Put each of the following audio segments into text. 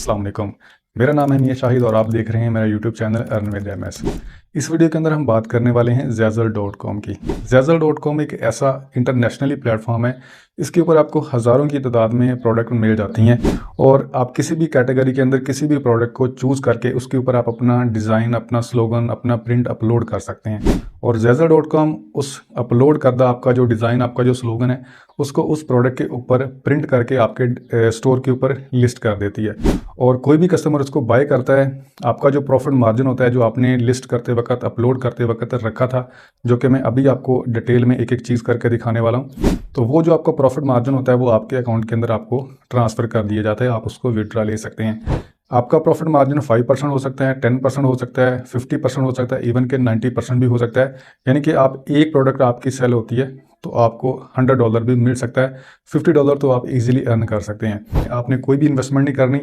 अस्सलाम वालेकुम। मेरा नाम है मियां शाहिद और आप देख रहे हैं मेरा YouTube channel earn with MS. इस वीडियो के अंदर हम बात करने वाले हैं Zazzle.com की। Zazzle.com एक ऐसा इंटरनेशनली प्लेटफॉर्म है, इसके ऊपर आपको हज़ारों की तादाद में प्रोडक्ट मिल जाती हैं और आप किसी भी कैटेगरी के अंदर किसी भी प्रोडक्ट को चूज़ करके उसके ऊपर आप अपना डिज़ाइन, अपना स्लोगन, अपना प्रिंट अपलोड कर सकते हैं। और Zazzle.com उस अपलोड करदा आपका जो डिज़ाइन, आपका जो स्लोगन है, उसको उस प्रोडक्ट के ऊपर प्रिंट करके आपके स्टोर के ऊपर लिस्ट कर देती है। और कोई भी कस्टमर उसको बाय करता है, आपका जो प्रॉफिट मार्जिन होता है, जो आपने लिस्ट करते वक्त, अपलोड करते वक्त रखा था, जो कि मैं अभी आपको डिटेल में एक एक चीज़ करके दिखाने वाला हूँ, तो वो जो आपका प्रॉफिट मार्जिन होता है वो आपके अकाउंट के अंदर आपको ट्रांसफ़र कर दिया जाता है। आप उसको विड्रॉ ले सकते हैं। आपका प्रॉफिट मार्जिन 5% हो सकता है, 10% हो सकता है, 50% हो सकता है, इवन के 90% भी हो सकता है। यानी कि आप एक प्रोडक्ट आपकी सेल होती है तो आपको $100 भी मिल सकता है, $50 तो आप इजीली अर्न कर सकते हैं। आपने कोई भी इन्वेस्टमेंट नहीं करनी।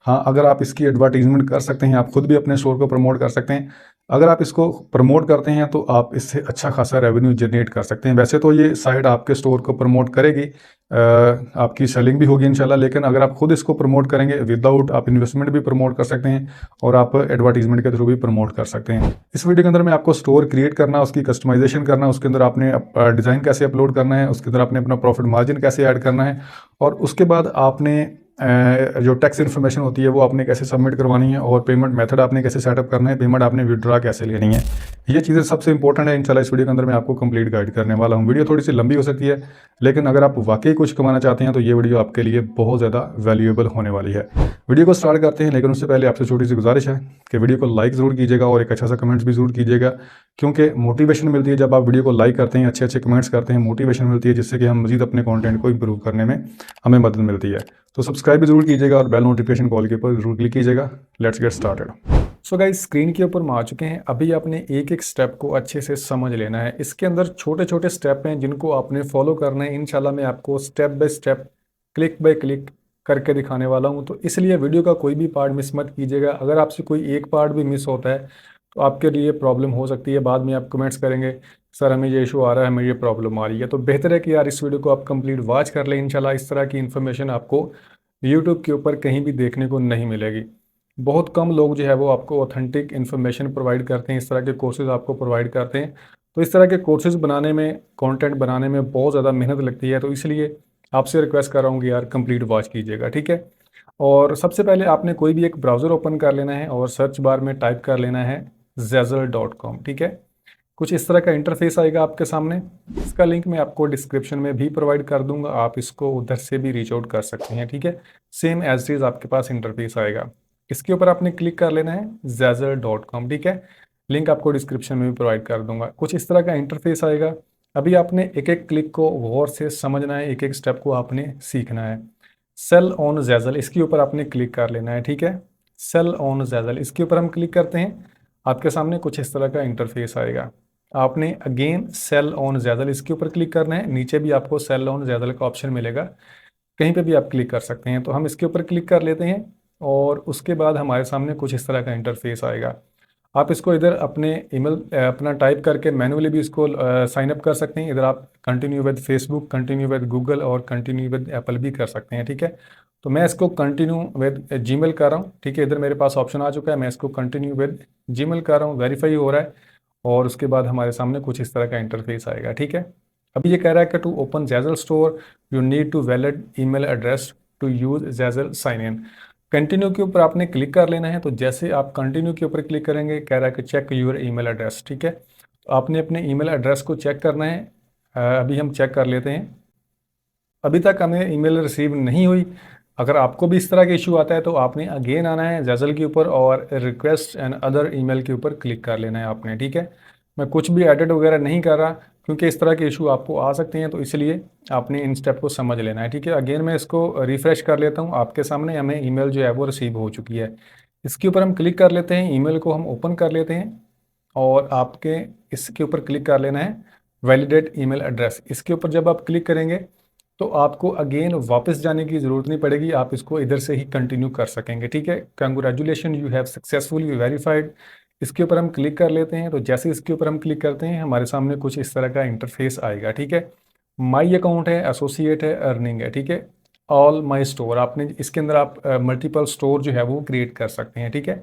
हाँ, अगर आप इसकी एडवर्टीजमेंट कर सकते हैं, आप खुद भी अपने स्टोर को प्रमोट कर सकते हैं। अगर आप इसको प्रमोट करते हैं तो आप इससे अच्छा खासा रेवेन्यू जनरेट कर सकते हैं। वैसे तो ये साइट आपके स्टोर को प्रमोट करेगी, आपकी सेलिंग भी होगी इंशाल्लाह, लेकिन अगर आप खुद इसको प्रमोट करेंगे विदाउट आप इन्वेस्टमेंट भी प्रमोट कर सकते हैं और आप एडवर्टीजमेंट के थ्रू भी प्रमोट कर सकते हैं। इस वीडियो के अंदर मैं आपको स्टोर क्रिएट करना, उसकी कस्टमाइजेशन करना, उसके अंदर आपने डिज़ाइन कैसे अपलोड करना है, उसके अंदर आपने अपना प्रॉफिट मार्जिन कैसे ऐड करना है और उसके बाद आपने जो टैक्स इन्फॉर्मेशन होती है वो आपने कैसे सबमिट करवानी है और पेमेंट मेथड आपने कैसे सेटअप करना है, पेमेंट आपने विड्रॉ कैसे लेनी है। ये चीज़ें सबसे इंपॉर्टेंट है। इंशाल्लाह इस वीडियो के अंदर मैं आपको कंप्लीट गाइड करने वाला हूँ। वीडियो थोड़ी सी लंबी हो सकती है, लेकिन अगर आप वाकई कुछ कमाना चाहते हैं तो ये वीडियो आपके लिए बहुत ज़्यादा वैल्यूएबल होने वाली है। वीडियो को स्टार्ट करते हैं, लेकिन उससे पहले आपसे छोटी सी गुजारिश है कि वीडियो को लाइक ज़रूर कीजिएगा और एक अच्छा सा कमेंट्स भी ज़रूर कीजिएगा, क्योंकि मोटिवेशन मिलती है जब आप वीडियो को लाइक करते हैं, अच्छे अच्छे कमेंट्स करते हैं, मोटिवेशन मिलती है, जिससे कि हम मज़ीद अपने कंटेंट को इंप्रूव करने में हमें मदद मिलती है। तो सब्सक्राइब भी जरूर कीजिएगा और बेल नोटिफिकेशन कॉल के ऊपर जरूर क्लिक कीजिएगा। Let's get started. So guys, screen के ऊपर हम आ चुके हैं। अभी आपने एक एक स्टेप को अच्छे से समझ लेना है। इसके अंदर छोटे छोटे स्टेप हैं जिनको आपने फॉलो करना है। इंशाल्लाह मैं आपको step by step, click by click करके दिखाने वाला हूं, तो इसलिए वीडियो का कोई भी पार्ट मिस मत कीजिएगा। अगर आपसे कोई एक पार्ट भी मिस होता है तो आपके लिए प्रॉब्लम हो सकती है। बाद में आप कमेंट्स करेंगे, सर हमें ये इशू आ रहा है, हमें ये प्रॉब्लम आ रही है। तो बेहतर है कि यार इस वीडियो को आप कंप्लीट वॉच कर लें। इंशाल्लाह इस तरह की इन्फॉर्मेशन आपको यूट्यूब के ऊपर कहीं भी देखने को नहीं मिलेगी। बहुत कम लोग जो है वो आपको ऑथेंटिक इन्फॉर्मेशन प्रोवाइड करते हैं, इस तरह के कोर्सेज आपको प्रोवाइड करते हैं। तो इस तरह के कोर्सेज बनाने में, कंटेंट बनाने में बहुत ज़्यादा मेहनत लगती है। तो इसलिए आपसे रिक्वेस्ट कर रहा हूँ कि यार कंप्लीट वॉच कीजिएगा, ठीक है। और सबसे पहले आपने कोई भी एक ब्राउज़र ओपन कर लेना है और सर्च बार में टाइप कर लेना है Zazzle.com, ठीक है। कुछ इस तरह का इंटरफेस आएगा आपके सामने। इसका लिंक मैं आपको डिस्क्रिप्शन में भी प्रोवाइड कर दूंगा, आप इसको उधर से भी रीच आउट कर सकते हैं, ठीक है। सेम एज इज आपके पास इंटरफेस आएगा। इसके ऊपर आपने क्लिक कर लेना है Zazzle.com, ठीक है। लिंक आपको डिस्क्रिप्शन में भी प्रोवाइड कर दूंगा। कुछ इस तरह का इंटरफेस आएगा। अभी आपने एक एक क्लिक को गौर से समझना है, एक एक स्टेप को आपने सीखना है। सेल ऑन Zazzle, इसके ऊपर आपने क्लिक कर लेना है, ठीक है। सेल ऑन Zazzle, इसके ऊपर हम क्लिक करते हैं, आपके सामने कुछ इस तरह का इंटरफेस आएगा। आपने अगेन सेल ऑन Zazzle, इसके ऊपर क्लिक करना है। नीचे भी आपको सेल ऑन Zazzle का ऑप्शन मिलेगा, कहीं पे भी आप क्लिक कर सकते हैं। तो हम इसके ऊपर क्लिक कर लेते हैं और उसके बाद हमारे सामने कुछ इस तरह का इंटरफेस आएगा। आप इसको इधर अपने ईमेल अपना टाइप करके मैनुअली भी इसको साइन अप कर सकते हैं। इधर आप continue with Facebook, continue with Google और कंटिन्यू विद एप्पल भी कर सकते हैं, ठीक है। तो मैं इसको कंटिन्यू विद जीमेल कर रहा हूँ, ठीक है। इधर मेरे पास ऑप्शन आ चुका है, मैं इसको कंटिन्यू विद जीमेल कर रहा हूँ, वेरीफाई हो रहा है और उसके बाद हमारे सामने कुछ इस तरह का इंटरफेस आएगा, ठीक है। अभी ये कह रहा है कि to open Zazzle store you need to valid email address to use Zazzle sign in. Continue के ऊपर आपने क्लिक कर लेना है। तो जैसे आप कंटिन्यू के ऊपर क्लिक करेंगे, कह रहा है कि चेक यूर ईमेल एड्रेस, ठीक है। तो आपने अपने ईमेल एड्रेस को चेक करना है। अभी हम चेक कर लेते हैं। अभी तक हमें ईमेल रिसीव नहीं हुई। अगर आपको भी इस तरह का इशू आता है तो आपने अगेन आना है Zazzle के ऊपर और रिक्वेस्ट एंड अदर ईमेल के ऊपर क्लिक कर लेना है आपने, ठीक है। मैं कुछ भी एडिट वगैरह नहीं कर रहा, क्योंकि इस तरह के इशू आपको आ सकते हैं, तो इसलिए आपने इन स्टेप को समझ लेना है, ठीक है। अगेन मैं इसको रिफ़्रेश कर लेता हूँ। आपके सामने हमें ईमेल जो है वो रिसीव हो चुकी है। इसके ऊपर हम क्लिक कर लेते हैं, ईमेल को हम ओपन कर लेते हैं और आपके इसके ऊपर क्लिक कर लेना है वैलिडेट ईमेल एड्रेस। इसके ऊपर जब आप क्लिक करेंगे तो आपको अगेन वापस जाने की ज़रूरत नहीं पड़ेगी, आप इसको इधर से ही कंटिन्यू कर सकेंगे, ठीक है। Congratulation, you have successfully verified. इसके ऊपर हम क्लिक कर लेते हैं। तो जैसे इसके ऊपर हम क्लिक करते हैं, हमारे सामने कुछ इस तरह का इंटरफेस आएगा, ठीक है। माई अकाउंट है, एसोसिएट है, अर्निंग है, ठीक है। ऑल माई स्टोर, आपने इसके अंदर आप मल्टीपल स्टोर जो है वो क्रिएट कर सकते हैं। ठीक है,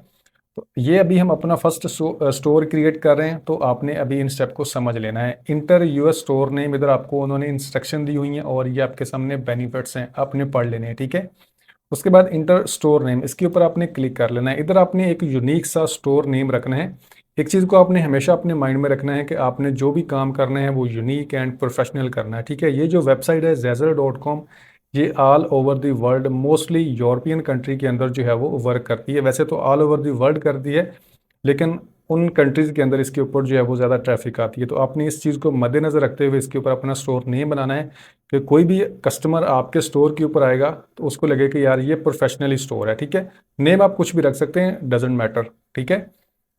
तो ये अभी हम अपना फर्स्ट स्टोर क्रिएट कर रहे हैं, तो आपने अभी इन स्टेप को समझ लेना है। इंटर यूएस स्टोर नेम, इधर आपको उन्होंने इंस्ट्रक्शन दी हुई हैं और ये आपके सामने बेनिफिट्स हैं, आपने पढ़ लेने हैं। ठीक है, उसके बाद इंटर स्टोर नेम, इसके ऊपर आपने क्लिक कर लेना है। इधर आपने एक यूनिक सा स्टोर नेम रखना है। एक चीज़ को आपने हमेशा अपने माइंड में रखना है कि आपने जो भी काम करना है वो यूनिक एंड प्रोफेशनल करना है। ठीक है, ये जो वेबसाइट है Zazzle.com, ये all over the world, mostly European country के अंदर जो है वो वर्क करती है। वैसे तो ऑल ओवर द वर्ल्ड करती है, लेकिन उन कंट्रीज़ के अंदर इसके ऊपर जो है वो ज़्यादा ट्रैफिक आती है। तो आपने इस चीज़ को मद्देनज़र रखते हुए इसके ऊपर अपना स्टोर नेम बनाना है कि कोई भी कस्टमर आपके स्टोर के ऊपर आएगा तो उसको लगे कि यार ये प्रोफेशनली स्टोर है। ठीक है, नेम आप कुछ भी रख सकते हैं, डजेंट मैटर। ठीक है,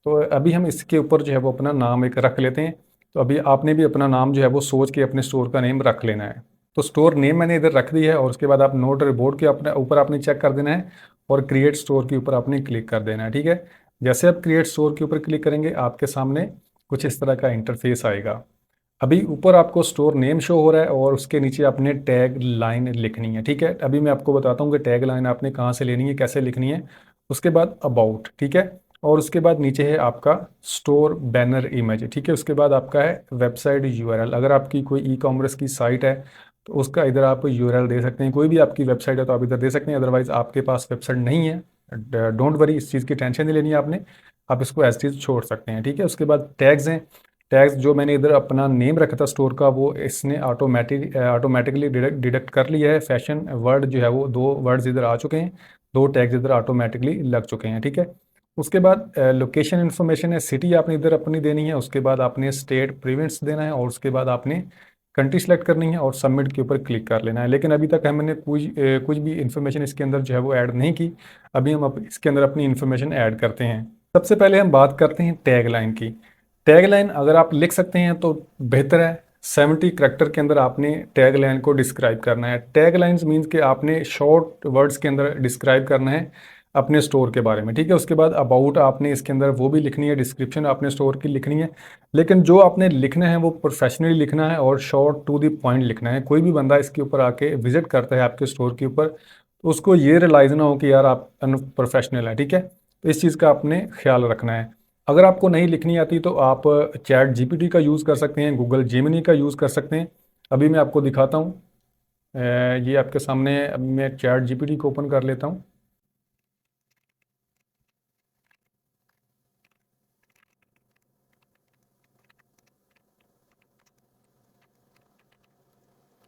तो अभी हम इसके ऊपर जो है वो अपना नाम एक रख लेते हैं। तो अभी आपने भी अपना नाम जो है वो सोच के अपने स्टोर का नेम रख लेना है। तो स्टोर नेम मैंने इधर रख दिया है और उसके बाद आप नोट रिपोर्ट के अपने ऊपर आपने चेक कर देना है और क्रिएट स्टोर के ऊपर आपने क्लिक कर देना है। ठीक है, जैसे आप क्रिएट स्टोर के ऊपर क्लिक करेंगे आपके सामने कुछ इस तरह का इंटरफेस आएगा। अभी ऊपर आपको स्टोर नेम शो हो रहा है और उसके नीचे आपने टैग लाइन लिखनी है। ठीक है, अभी मैं आपको बताता हूँ कि टैग लाइन आपने कहाँ से लेनी है, कैसे लिखनी है। उसके बाद अबाउट, ठीक है, और उसके बाद नीचे है आपका स्टोर बैनर इमेज। ठीक है, उसके बाद आपका है वेबसाइट यूआरएल। अगर आपकी कोई ई कॉमर्स की साइट है तो उसका इधर आप यूआरएल दे सकते हैं। कोई भी आपकी वेबसाइट है तो आप इधर दे सकते हैं, अदरवाइज आपके पास वेबसाइट नहीं है, डोंट वरी, इस चीज़ की टेंशन नहीं लेनी है आपने, आप इसको एज चीज़ छोड़ सकते हैं। ठीक है, उसके बाद टैग्स हैं। टैग्स जो मैंने इधर अपना नेम रखा था स्टोर का वो इसने ऑटोमेटिकली डिडक्ट कर लिया है। फैशन वर्ड जो है वो 2 वर्ड्स इधर आ चुके हैं, 2 टैग्स इधर ऑटोमेटिकली लग चुके हैं। ठीक है, उसके बाद लोकेशन इन्फॉर्मेशन है, सिटी आपने इधर अपनी देनी है। उसके बाद आपने स्टेट प्रीवियंस देना है और उसके बाद आपने कंट्री सेलेक्ट करनी है और सबमिट के ऊपर क्लिक कर लेना है। लेकिन अभी तक हमने कुछ भी इन्फॉर्मेशन इसके अंदर जो है वो ऐड नहीं की। अभी हम इसके अंदर अपनी इन्फॉर्मेशन ऐड करते हैं। सबसे पहले हम बात करते हैं टैग लाइन की। टैग लाइन अगर आप लिख सकते हैं तो बेहतर है। 70 करैक्टर के अंदर आपने टैग लाइन को डिस्क्राइब करना है। टैग लाइन्स मीन्स कि आपने शॉर्ट वर्ड्स के अंदर डिस्क्राइब करना है अपने स्टोर के बारे में। ठीक है, उसके बाद अबाउट आपने इसके अंदर वो भी लिखनी है, डिस्क्रिप्शन आपने स्टोर की लिखनी है। लेकिन जो आपने लिखना है वो प्रोफेशनली लिखना है और शॉर्ट टू द पॉइंट लिखना है। कोई भी बंदा इसके ऊपर आके विजिट करता है आपके स्टोर के ऊपर तो उसको ये रियलाइज ना हो कि यार आप अनप्रोफेशनल है। ठीक है, तो इस चीज़ का आपने ख्याल रखना है। अगर आपको नहीं लिखनी आती तो आप चैट जीपीटी का यूज़ कर सकते हैं, गूगल जेमिनी का यूज़ कर सकते हैं। अभी मैं आपको दिखाता हूँ, ये आपके सामने। अभी मैं चैट जीपीटी को ओपन कर लेता हूँ।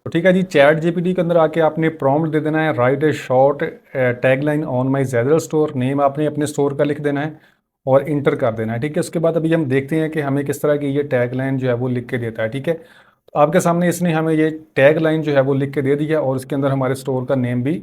तो ठीक है जी, चैट जीपीटी के अंदर आके आपने प्रॉम्प्ट दे देना है, write a short tagline on my Zazzle store. Name आपने अपने स्टोर का लिख देना है और इंटर कर देना है। ठीक है, उसके बाद अभी हम देखते हैं कि हमें किस तरह की ये टैगलाइन जो है वो लिख के देता है। ठीक है, तो आपके सामने इसने हमें ये टैगलाइन जो है वो लिख के दे दिया और इसके अंदर हमारे स्टोर का नेम भी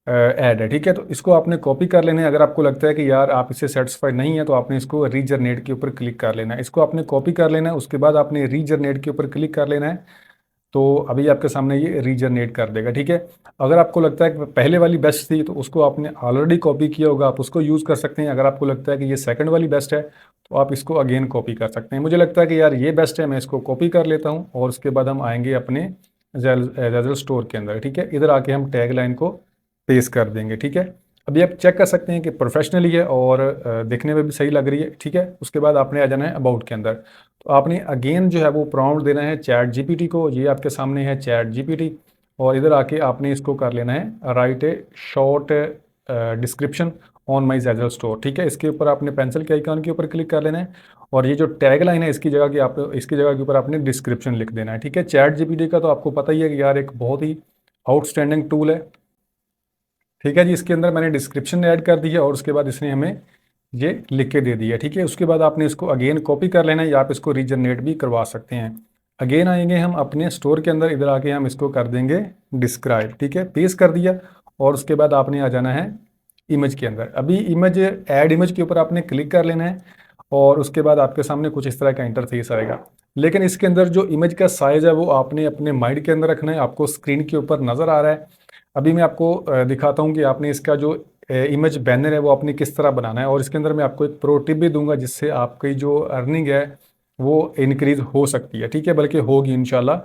ऐड है। ठीक है, तो इसको आपने कॉपी कर लेना है। अगर आपको लगता है कि यार आप इससे सेटिस्फाइड नहीं है तो आपने इसको रीजनरेट के ऊपर क्लिक कर लेना है। इसको आपने कॉपी कर लेना है, उसके बाद आपने रीजनरेट के ऊपर क्लिक कर लेना है। तो अभी आपके सामने ये रीजनरेट कर देगा। ठीक है, अगर आपको लगता है कि पहले वाली बेस्ट थी तो उसको आपने ऑलरेडी कॉपी किया होगा, आप उसको यूज़ कर सकते हैं। अगर आपको लगता है कि ये सेकंड वाली बेस्ट है तो आप इसको अगेन कॉपी कर सकते हैं। मुझे लगता है कि यार ये बेस्ट है, मैं इसको कॉपी कर लेता हूँ और उसके बाद हम आएंगे अपने ज़ेडल स्टोर के अंदर। ठीक है, इधर आके हम टैग लाइन को पेस्ट कर देंगे। ठीक है, अभी आप चेक कर सकते हैं कि प्रोफेशनली है और देखने में भी सही लग रही है। ठीक है, उसके बाद आपने आ जाना है अबाउट के अंदर। तो आपने अगेन जो है वो प्रॉम्प्ट देना है चैट जीपीटी को। ये आपके सामने है चैट जीपीटी और इधर आके आपने इसको कर लेना है write a short description on my Zazzle store. ठीक है, इसके ऊपर आपने पेंसिल के आइकन के ऊपर क्लिक कर लेना है और ये जो टैग लाइन है इसकी जगह के ऊपर आपने डिस्क्रिप्शन लिख देना है। ठीक है, चैट जीपीटी का तो आपको पता ही है कि यार एक बहुत ही आउटस्टैंडिंग टूल है। ठीक है जी, इसके अंदर मैंने डिस्क्रिप्शन ऐड कर दी है और उसके बाद इसने हमें ये लिख के दे दिया। ठीक है, उसके बाद आपने इसको अगेन कॉपी कर लेना है या आप इसको रीजनरेट भी करवा सकते हैं। अगेन आएंगे हम अपने स्टोर के अंदर, इधर आके हम इसको कर देंगे डिस्क्राइब। ठीक है, पेस्ट कर दिया और उसके बाद आपने आ जाना है इमेज के अंदर। अभी इमेज ऐड इमेज के ऊपर आपने क्लिक कर लेना है और उसके बाद आपके सामने कुछ इस तरह का इंटरफेस आएगा। लेकिन इसके अंदर जो इमेज का साइज़ है वो आपने अपने माइंड के अंदर रखना है। आपको स्क्रीन के ऊपर नज़र आ रहा है। अभी मैं आपको दिखाता हूँ कि आपने इसका जो इमेज बैनर है वो आपने किस तरह बनाना है और इसके अंदर मैं आपको एक प्रो टिप भी दूंगा जिससे आपकी जो अर्निंग है वो इंक्रीज़ हो सकती है। ठीक है, बल्कि होगी इंशाल्लाह।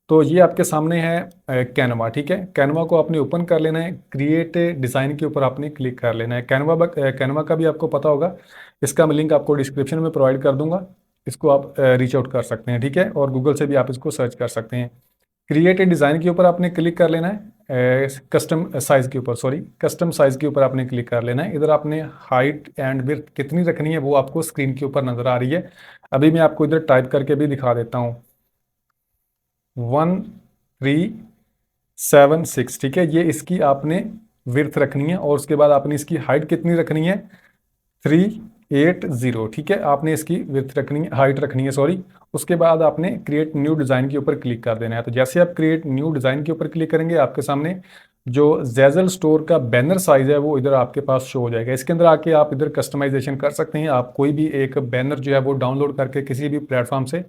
तो ये आपके सामने है कैनवा, ठीक है। कैनवा को आपने ओपन कर लेना है, क्रिएट डिज़ाइन के ऊपर आपने क्लिक कर लेना है। कैनवा का भी आपको पता होगा, इसका मैं लिंक आपको डिस्क्रिप्शन में प्रोवाइड कर दूंगा। इसको आप रीच आउट कर सकते हैं, ठीक है, और गूगल से भी आप इसको सर्च कर सकते हैं। क्रिएट ए डिज़ाइन के ऊपर आपने क्लिक कर लेना है, कस्टम साइज़ के ऊपर, सॉरी कस्टम साइज़ के ऊपर आपने क्लिक कर लेना है। इधर आपने हाइट एंड विड्थ कितनी रखनी है वो आपको स्क्रीन के ऊपर नज़र आ रही है। अभी मैं आपको इधर टाइप करके भी दिखा देता हूँ, 1376, ठीक है। ये इसकी आपने विड्थ रखनी है, और उसके बाद आपने इसकी हाइट कितनी रखनी है, 380, ठीक है। आपने इसकी विड्थ रखनी है, हाइट रखनी है, सॉरी। उसके बाद आपने क्रिएट न्यू डिज़ाइन के ऊपर क्लिक कर देना है। तो जैसे आप क्रिएट न्यू डिज़ाइन के ऊपर क्लिक करेंगे, आपके सामने जो ज़ेज़ल स्टोर का बैनर साइज़ है वो इधर आपके पास शो हो जाएगा। इसके अंदर आके आप इधर कस्टमाइजेशन कर सकते हैं। आप कोई भी एक बैनर जो है वो डाउनलोड करके किसी भी प्लेटफॉर्म से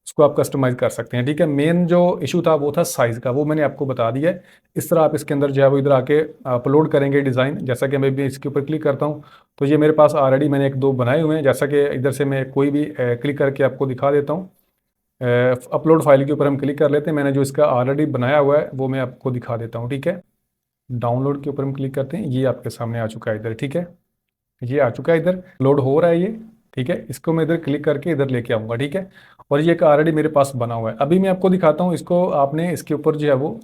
उसको आप कस्टमाइज़ कर सकते हैं, ठीक है। मेन जो इशू था वो था साइज़ का, वो मैंने आपको बता दिया है। इस तरह आप इसके अंदर जो है वो इधर आके अपलोड करेंगे डिज़ाइन। जैसा कि मैं भी इसके ऊपर क्लिक करता हूँ, तो ये मेरे पास ऑलरेडी मैंने एक दो बनाए हुए हैं। जैसा कि इधर से मैं कोई भी क्लिक करके आपको दिखा देता हूँ। अपलोड फाइल के ऊपर हम क्लिक कर लेते हैं। मैंने जो इसका ऑलरेडी बनाया हुआ है वो मैं आपको दिखा देता हूँ, ठीक है। डाउनलोड के ऊपर हम क्लिक करते हैं, ये आपके सामने आ चुका है इधर, ठीक है। ये आ चुका है, इधर लोड हो रहा है ये, ठीक है। इसको मैं इधर क्लिक करके इधर लेके आऊँगा, ठीक है। और ये एक ऑलरेडी मेरे पास बना हुआ है। अभी मैं आपको दिखाता हूँ, इसको आपने इसके ऊपर जो है वो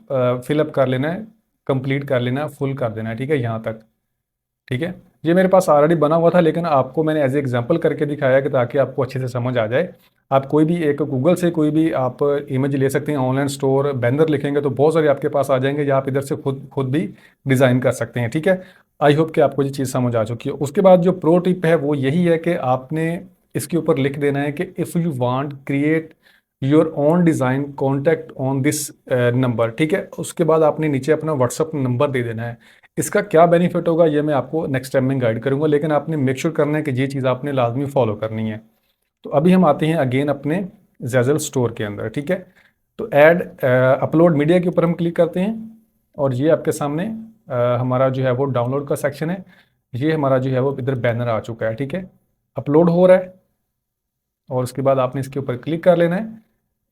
फिलअप कर लेना है, कंप्लीट कर लेना है, फुल कर देना है, ठीक है, यहाँ तक, ठीक है। ये मेरे पास ऑलरेडी बना हुआ था, लेकिन आपको मैंने एज ए एग्जाम्पल करके दिखाया कि ताकि आपको अच्छे से समझ आ जाए। आप कोई भी एक गूगल से कोई भी आप इमेज ले सकते हैं, ऑनलाइन स्टोर बैनर लिखेंगे तो बहुत सारे आपके पास आ जाएंगे, या आप इधर से खुद खुद भी डिज़ाइन कर सकते हैं, ठीक है। आई होप कि आपको ये चीज़ समझ आ चुकी है। उसके बाद जो प्रो टिप है वो यही है कि आपने इसके ऊपर लिख देना है कि if you want create your own design contact on this number, ठीक है। उसके बाद आपने नीचे अपना व्हाट्सअप नंबर दे देना है। इसका क्या बेनिफिट होगा ये मैं आपको नेक्स्ट टाइम में गाइड करूंगा, लेकिन आपने मेक श्योर करना है कि ये चीज़ आपने लाजमी फॉलो करनी है। तो अभी हम आते हैं अगेन अपने ज़ेज़ल स्टोर के अंदर, ठीक है। तो ऐड अपलोड मीडिया के ऊपर हम क्लिक करते हैं, और ये आपके सामने हमारा जो है वो डाउनलोड का सेक्शन है। ये हमारा जो है वो इधर बैनर आ चुका है, ठीक है। अपलोड हो रहा है, और उसके बाद आपने इसके ऊपर क्लिक कर लेना है।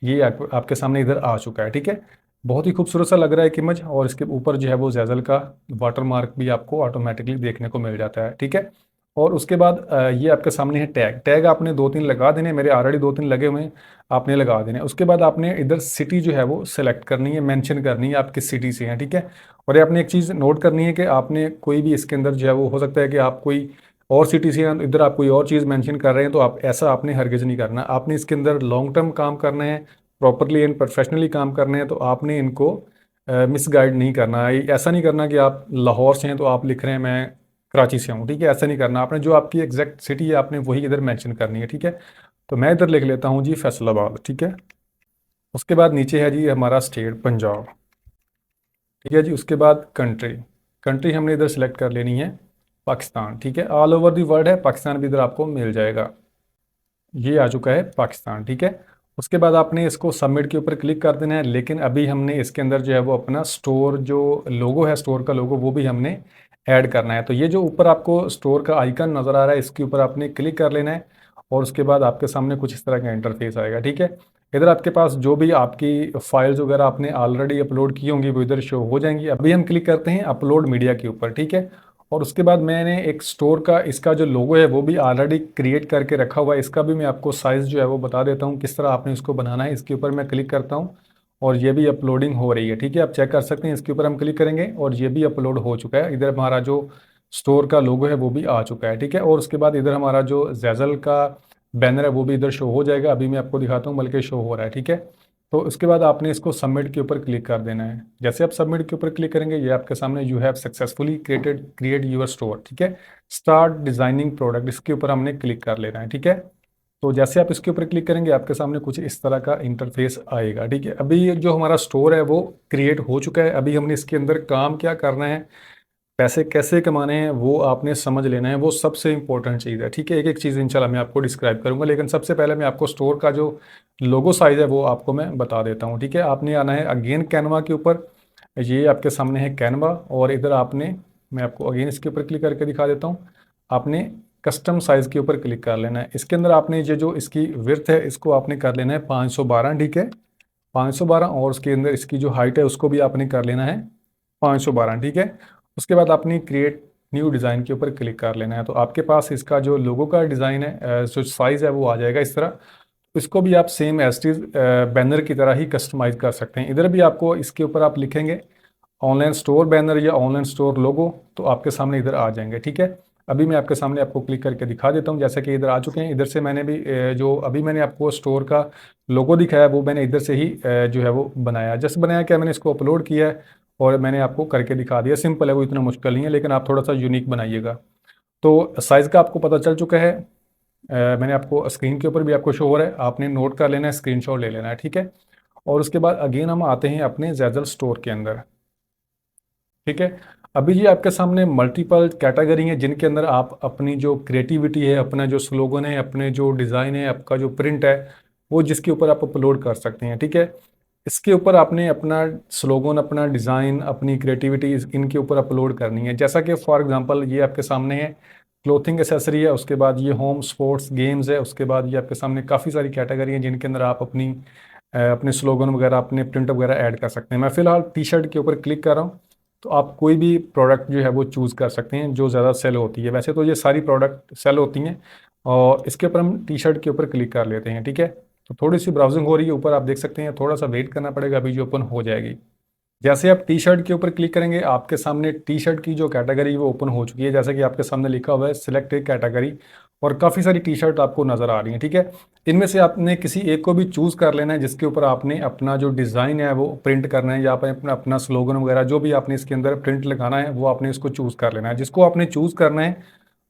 ये आपके सामने इधर आ चुका है, ठीक है। बहुत ही खूबसूरत सा लग रहा है एक इमेज, और इसके ऊपर जो है वो ज़ेज़ल का वाटर मार्क भी आपको ऑटोमेटिकली देखने को मिल जाता है, ठीक है। और उसके बाद ये आपके सामने है टैग। टैग आपने दो तीन लगा देने, मेरे ऑलरेडी दो तीन लगे हुए हैं, आपने लगा देने। उसके बाद आपने इधर सिटी जो है वो सिलेक्ट करनी है, मेंशन करनी है आप किस सिटी से हैं, ठीक है। और ये आपने एक चीज़ नोट करनी है कि आपने कोई भी इसके अंदर जो है वो हो सकता है कि आप कोई और सिटी से हैं, इधर आप कोई और चीज़ मेंशन कर रहे हैं, तो आप ऐसा आपने हरगिज़ नहीं करना। आपने इसके अंदर लॉन्ग टर्म काम करना है, प्रॉपरली एंड प्रोफेशनली काम करने हैं, तो आपने इनको मिसगाइड नहीं करना है। ऐसा नहीं करना कि आप लाहौर से हैं तो आप लिख रहे हैं मैं कराची से हूँ, ठीक है। ऐसा नहीं करना। आपने जो आपकी एग्जैक्ट सिटी है आपने वही इधर मेंशन करनी है, ठीक है। तो मैं इधर लिख लेता हूँ जी फैसलाबाद, ठीक है। उसके बाद नीचे है जी हमारा स्टेट पंजाब, ठीक है जी। उसके बाद कंट्री, कंट्री हमने इधर सेलेक्ट कर लेनी है पाकिस्तान, ठीक है। ऑल ओवर दी वर्ल्ड है, पाकिस्तान भी इधर आपको मिल जाएगा। ये आ चुका है पाकिस्तान, ठीक है। उसके बाद आपने इसको सबमिट के ऊपर क्लिक कर देना है, लेकिन अभी हमने इसके अंदर जो है वो अपना स्टोर जो लोगो है, स्टोर का लोगो, वो भी हमने ऐड करना है। तो ये जो ऊपर आपको स्टोर का आइकन नज़र आ रहा है, इसके ऊपर आपने क्लिक कर लेना है, और उसके बाद आपके सामने कुछ इस तरह का इंटरफेस आएगा, ठीक है। इधर आपके पास जो भी आपकी फाइल्स वगैरह आपने ऑलरेडी अपलोड की होंगी वो इधर शो हो जाएंगी। अभी हम क्लिक करते हैं अपलोड मीडिया के ऊपर, ठीक है। और उसके बाद मैंने एक स्टोर का इसका जो लोगो है वो भी ऑलरेडी क्रिएट करके रखा हुआ है। इसका भी मैं आपको साइज़ जो है वो बता देता हूँ किस तरह आपने इसको बनाना है। इसके ऊपर मैं क्लिक करता हूँ, और ये भी अपलोडिंग हो रही है, ठीक है। आप चेक कर सकते हैं, इसके ऊपर हम क्लिक करेंगे और ये भी अपलोड हो चुका है। इधर हमारा जो स्टोर का लोगो है वो भी आ चुका है, ठीक है। और उसके बाद इधर हमारा जो ज़ेज़ल का बैनर है वो भी इधर शो हो जाएगा। अभी मैं आपको दिखाता हूँ, बल्कि शो हो रहा है, ठीक है। तो उसके बाद आपने इसको सबमिट के ऊपर क्लिक कर देना है। जैसे आप सबमिट के ऊपर क्लिक करेंगे, ये आपके सामने you have successfully create your store, ठीक है। स्टार्ट डिजाइनिंग प्रोडक्ट, इसके ऊपर हमने क्लिक कर लेना है, ठीक है। तो जैसे आप इसके ऊपर क्लिक करेंगे आपके सामने कुछ इस तरह का इंटरफेस आएगा, ठीक है। अभी ये जो हमारा स्टोर है वो क्रिएट हो चुका है। अभी हमने इसके अंदर काम क्या करना है, पैसे कैसे कमाने हैं, वो आपने समझ लेना है। वो सबसे इंपॉर्टेंट चीज़ है, ठीक है। एक एक चीज़ इंशाल्लाह मैं आपको डिस्क्राइब करूंगा, लेकिन सबसे पहले मैं आपको स्टोर का जो लोगो साइज़ है वो आपको मैं बता देता हूँ, ठीक है। आपने आना है अगेन कैनवा के ऊपर। ये आपके सामने है कैनवा, और इधर आपने, मैं आपको अगेन इसके ऊपर क्लिक करके दिखा देता हूँ। आपने कस्टम साइज़ के ऊपर क्लिक कर लेना है। इसके अंदर आपने ये जो इसकी विड्थ है इसको आपने कर लेना है 512, ठीक है। 512 और उसके अंदर इसकी जो हाइट है उसको भी आपने कर लेना है 512, ठीक है। उसके बाद आपने क्रिएट न्यू डिज़ाइन के ऊपर क्लिक कर लेना है। तो आपके पास इसका जो लोगो का डिज़ाइन है, जो साइज़ है वो आ जाएगा इस तरह। इसको भी आप same as it is banner की तरह ही कस्टमाइज़ कर सकते हैं। इधर भी आपको इसके ऊपर आप लिखेंगे ऑनलाइन स्टोर बैनर या ऑनलाइन स्टोर लोगो, तो आपके सामने इधर आ जाएंगे, ठीक है। अभी मैं आपके सामने आपको क्लिक करके दिखा देता हूँ, जैसे कि इधर आ चुके हैं। इधर से मैंने भी जो अभी मैंने आपको स्टोर का लोगो दिखाया वो मैंने इधर से ही जो है वो बनाया। जस्ट बनाया क्या, मैंने इसको अपलोड किया है और मैंने आपको करके दिखा दिया। सिंपल है, वो इतना मुश्किल नहीं है, लेकिन आप थोड़ा सा यूनिक बनाइएगा। तो साइज़ का आपको पता चल चुका है। मैंने आपको स्क्रीन के ऊपर भी आपको शो हो रहा है, आपने नोट कर लेना है, स्क्रीनशॉट ले लेना है, ठीक है। और उसके बाद अगेन हम आते हैं अपने ज़ेज़ल स्टोर के अंदर, ठीक है। अभी ये आपके सामने मल्टीपल कैटेगरी हैं जिनके अंदर आप अपनी जो क्रिएटिविटी है, अपना जो स्लोगन है, अपने जो डिज़ाइन है, आपका जो प्रिंट है, वो जिसके ऊपर आप अपलोड कर सकते हैं, ठीक है। इसके ऊपर आपने अपना स्लोगन, अपना डिज़ाइन, अपनी क्रिएटिविटी इनके ऊपर अपलोड करनी है। जैसा कि फॉर एग्जांपल ये आपके सामने है क्लोथिंग एसेसरी है, उसके बाद ये होम स्पोर्ट्स गेम्स है, उसके बाद ये आपके सामने काफ़ी सारी कैटेगरी हैं जिनके अंदर आप अपने स्लोगन वगैरह, अपने प्रिंट वगैरह ऐड कर सकते हैं। मैं फ़िलहाल टी शर्ट के ऊपर क्लिक कर रहा हूँ, तो आप कोई भी प्रोडक्ट जो है वो चूज़ कर सकते हैं जो ज़्यादा सेल होती है। वैसे तो ये सारी प्रोडक्ट सेल होती हैं, और इसके ऊपर हम टी शर्ट के ऊपर क्लिक कर लेते हैं, ठीक है। तो थोड़ी सी ब्राउजिंग हो रही है ऊपर, आप देख सकते हैं, थोड़ा सा वेट करना पड़ेगा, अभी जो ओपन हो जाएगी। जैसे आप टी शर्ट के ऊपर क्लिक करेंगे, आपके सामने टी शर्ट की जो कैटेगरी वो ओपन हो चुकी है। जैसे कि आपके सामने लिखा हुआ है सिलेक्ट एक कैटेगरी, और काफ़ी सारी टी शर्ट आपको नज़र आ रही हैं, ठीक है। इनमें से आपने किसी एक को भी चूज़ कर लेना है जिसके ऊपर आपने अपना जो डिज़ाइन है वो प्रिंट करना है, या आपने अपना अपना स्लोगन वगैरह जो भी आपने इसके अंदर प्रिंट लगाना है वो आपने इसको चूज़ कर लेना है। जिसको आपने चूज़ करना है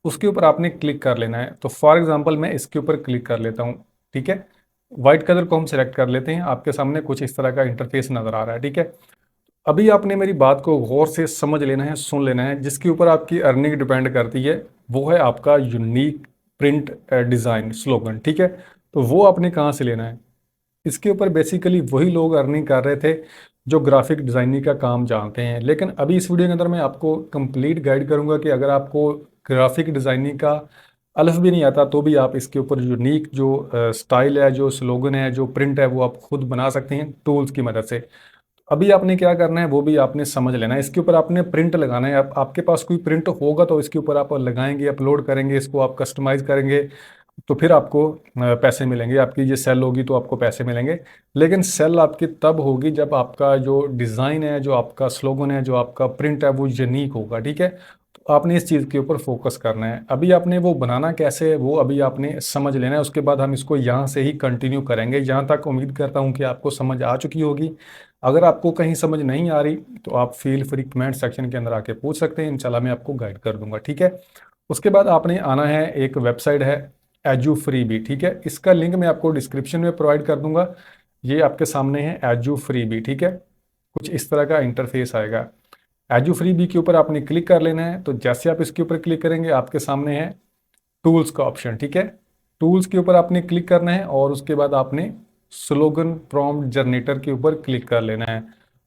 उसके ऊपर आपने क्लिक कर लेना है। तो फॉर एग्जांपल मैं इसके ऊपर क्लिक कर लेता हूँ, ठीक है। वाइट कलर को हम सेलेक्ट कर लेते हैं। आपके सामने कुछ इस तरह का इंटरफेस नज़र आ रहा है, ठीक है। अभी आपने मेरी बात को गौर से समझ लेना है, सुन लेना है। जिसके ऊपर आपकी अर्निंग डिपेंड करती है वो है आपका यूनिक प्रिंट डिज़ाइन स्लोगन, ठीक है। तो वो आपने कहाँ से लेना है, इसके ऊपर बेसिकली वही लोग अर्निंग कर रहे थे जो ग्राफिक डिज़ाइनिंग का काम जानते हैं। लेकिन अभी इस वीडियो के अंदर मैं आपको कंप्लीट गाइड करूंगा कि अगर आपको ग्राफिक डिज़ाइनिंग का अल्फ भी नहीं आता तो भी आप इसके ऊपर यूनिक जो स्टाइल है, जो स्लोगन है, जो प्रिंट है, वो आप खुद बना सकते हैं टूल्स की मदद से। अभी आपने क्या करना है वो भी आपने समझ लेना है। इसके ऊपर आपने प्रिंट लगाना है। आपके पास कोई प्रिंट होगा तो इसके ऊपर आप लगाएंगे, अपलोड करेंगे, इसको आप कस्टमाइज़ करेंगे, तो फिर आपको पैसे मिलेंगे। आपकी ये सेल होगी तो आपको पैसे मिलेंगे। लेकिन सेल आपकी तब होगी जब आपका जो डिज़ाइन है, जो आपका स्लोगन है, जो आपका प्रिंट है वो यूनिक होगा, ठीक है। तो आपने इस चीज़ के ऊपर फोकस करना है। अभी आपने वो बनाना कैसे है वो अभी आपने समझ लेना है। उसके बाद हम इसको यहाँ से ही कंटिन्यू करेंगे। यहाँ तक उम्मीद करता हूँ कि आपको समझ आ चुकी होगी। अगर आपको कहीं समझ नहीं आ रही तो आप फील फ्री कमेंट सेक्शन के अंदर आके पूछ सकते हैं, इंशाल्लाह मैं आपको गाइड कर दूंगा, ठीक है। उसके बाद आपने आना है, एक वेबसाइट है एजू फ्री बी, ठीक है। इसका लिंक मैं आपको डिस्क्रिप्शन में प्रोवाइड कर दूंगा। ये आपके सामने है एजू फ्री बी, ठीक है। कुछ इस तरह का इंटरफेस आएगा। एजू फ्री बी के ऊपर आपने क्लिक कर लेना है। तो जैसे आप इसके ऊपर क्लिक करेंगे आपके सामने है टूल्स का ऑप्शन, ठीक है। टूल्स के ऊपर आपने क्लिक करना है और उसके बाद आपने स्लोगन प्रॉम्प्ट जनरेटर के ऊपर क्लिक कर लेना है।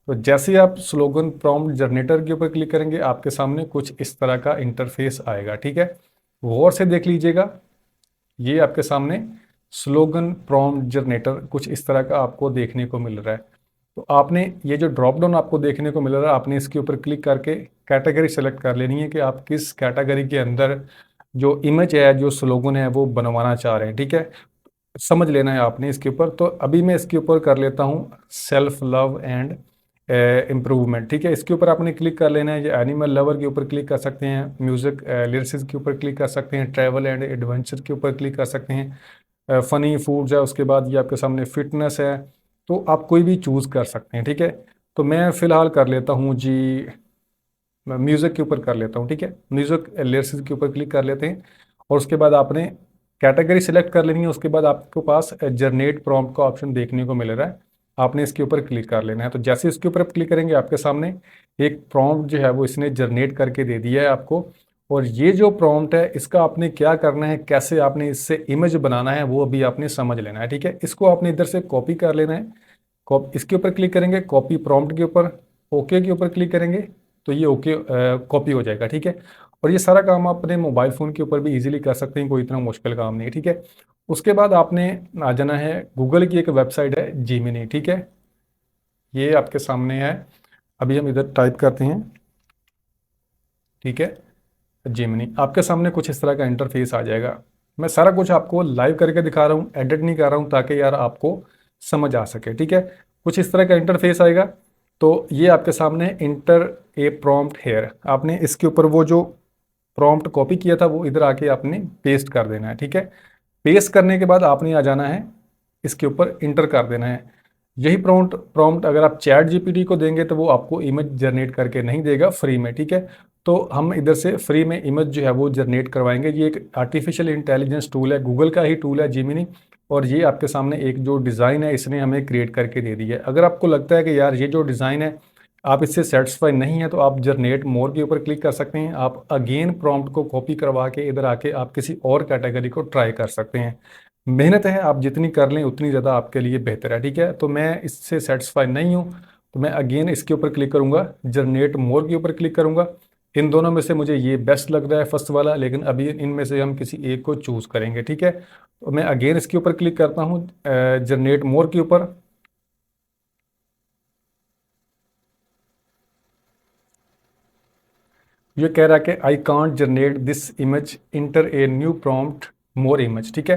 तो जैसे ही आप स्लोगन प्रॉम्प्ट जनरेटर के ऊपर क्लिक करेंगे आपके सामने कुछ इस तरह का इंटरफेस आएगा, ठीक है। गौर से देख लीजिएगा। ये आपके सामने स्लोगन प्रॉम्प्ट जनरेटर कुछ इस तरह का आपको देखने को मिल रहा है। तो आपने ये जो ड्रॉप डाउन आपको देखने को मिल रहा है, आपने इसके ऊपर क्लिक करके कैटेगरी सेलेक्ट कर लेनी है कि आप किस कैटेगरी के अंदर जो इमेज है, जो स्लोगन है वो बनवाना चाह रहे हैं, ठीक है। समझ लेना है आपने इसके ऊपर। तो अभी मैं इसके ऊपर कर लेता हूँ सेल्फ लव एंड इम्प्रूवमेंट, ठीक है। इसके ऊपर आपने क्लिक कर लेना है। ये एनिमल लवर के ऊपर क्लिक कर सकते हैं, म्यूज़िक लिरिक्स के ऊपर क्लिक कर सकते हैं, ट्रैवल एंड एडवेंचर के ऊपर क्लिक कर सकते हैं, फ़नी फूड्स है, उसके बाद ये आपके सामने फिटनेस है। तो आप कोई भी चूज़ कर सकते हैं, ठीक है। तो मैं फ़िलहाल कर लेता हूँ जी, मैं म्यूज़िक के ऊपर कर लेता हूँ, ठीक है। म्यूज़िक लिरिक्स के ऊपर क्लिक कर लेते हैं और उसके बाद आपने कैटेगरी सिलेक्ट कर लेनी है। उसके बाद आपके पास जनरेट प्रॉम्प्ट का ऑप्शन देखने को मिल रहा है, आपने इसके ऊपर क्लिक कर लेना है। तो जैसे इसके ऊपर आप क्लिक करेंगे आपके सामने एक प्रॉम्प्ट जो है वो इसने जनरेट करके दे दिया है आपको। और ये जो प्रॉम्प्ट है इसका आपने क्या करना है, कैसे आपने इससे इमेज बनाना है वो अभी आपने समझ लेना है, ठीक है। इसको आपने इधर से कॉपी कर लेना है। इसके ऊपर क्लिक करेंगे, कॉपी प्रॉम्प्ट के ऊपर, ओके के ऊपर क्लिक करेंगे तो ये ओके कॉपी हो जाएगा, ठीक है। और ये सारा काम आप अपने मोबाइल फ़ोन के ऊपर भी इजीली कर सकते हैं, कोई इतना मुश्किल काम नहीं है, ठीक है। उसके बाद आपने आ जाना है, गूगल की एक वेबसाइट है जीमिनी, ठीक है। ये आपके सामने है। अभी हम इधर टाइप करते हैं, ठीक है, जेमिनी। आपके सामने कुछ इस तरह का इंटरफेस आ जाएगा। मैं सारा कुछ आपको लाइव करके दिखा रहा हूँ, एडिट नहीं कर रहा हूँ, ताकि यार आपको समझ आ सके, ठीक है। कुछ इस तरह का इंटरफेस आएगा। तो ये आपके सामने इंटर ए प्रॉम्प्ट हेयर, आपने इसके ऊपर वो जो प्रॉम्प्ट कॉपी किया था वो इधर आके आपने पेस्ट कर देना है, ठीक है। पेस्ट करने के बाद आपने आ जाना है, इसके ऊपर इंटर कर देना है। यही प्रॉम्प्ट प्रॉम्प्ट अगर आप चैट जीपीटी को देंगे तो वो आपको इमेज जनरेट करके नहीं देगा फ्री में, ठीक है। तो हम इधर से फ्री में इमेज जो है वो जनरेट करवाएंगे। ये एक आर्टिफिशियल इंटेलिजेंस टूल है, गूगल का ही टूल है, जेमिनी। और ये आपके सामने एक जो डिज़ाइन है इसने हमें क्रिएट करके दे दी है। अगर आपको लगता है कि यार ये जो डिज़ाइन है आप इससे सेटिस्फाई नहीं है, तो आप जनरेट मोर के ऊपर क्लिक कर सकते हैं। आप अगेन प्रॉम्प्ट को कॉपी करवा के इधर आके आप किसी और कैटेगरी को ट्राई कर सकते हैं। मेहनत है, आप जितनी कर लें उतनी ज़्यादा आपके लिए बेहतर है, ठीक है। तो मैं इससे सेटिस्फाई नहीं हूँ, तो मैं अगेन इसके ऊपर क्लिक करूँगा, जनरेट मोर के ऊपर क्लिक करूँगा। इन दोनों में से मुझे ये बेस्ट लग रहा है फर्स्ट वाला, लेकिन अभी इनमें से हम किसी एक को चूज़ करेंगे, ठीक है। तो मैं अगेन इसके ऊपर क्लिक करता हूँ, जनरेट मोर के ऊपर। ये कह रहा है कि I can't generate this image, inter a new prompt more image, ठीक है।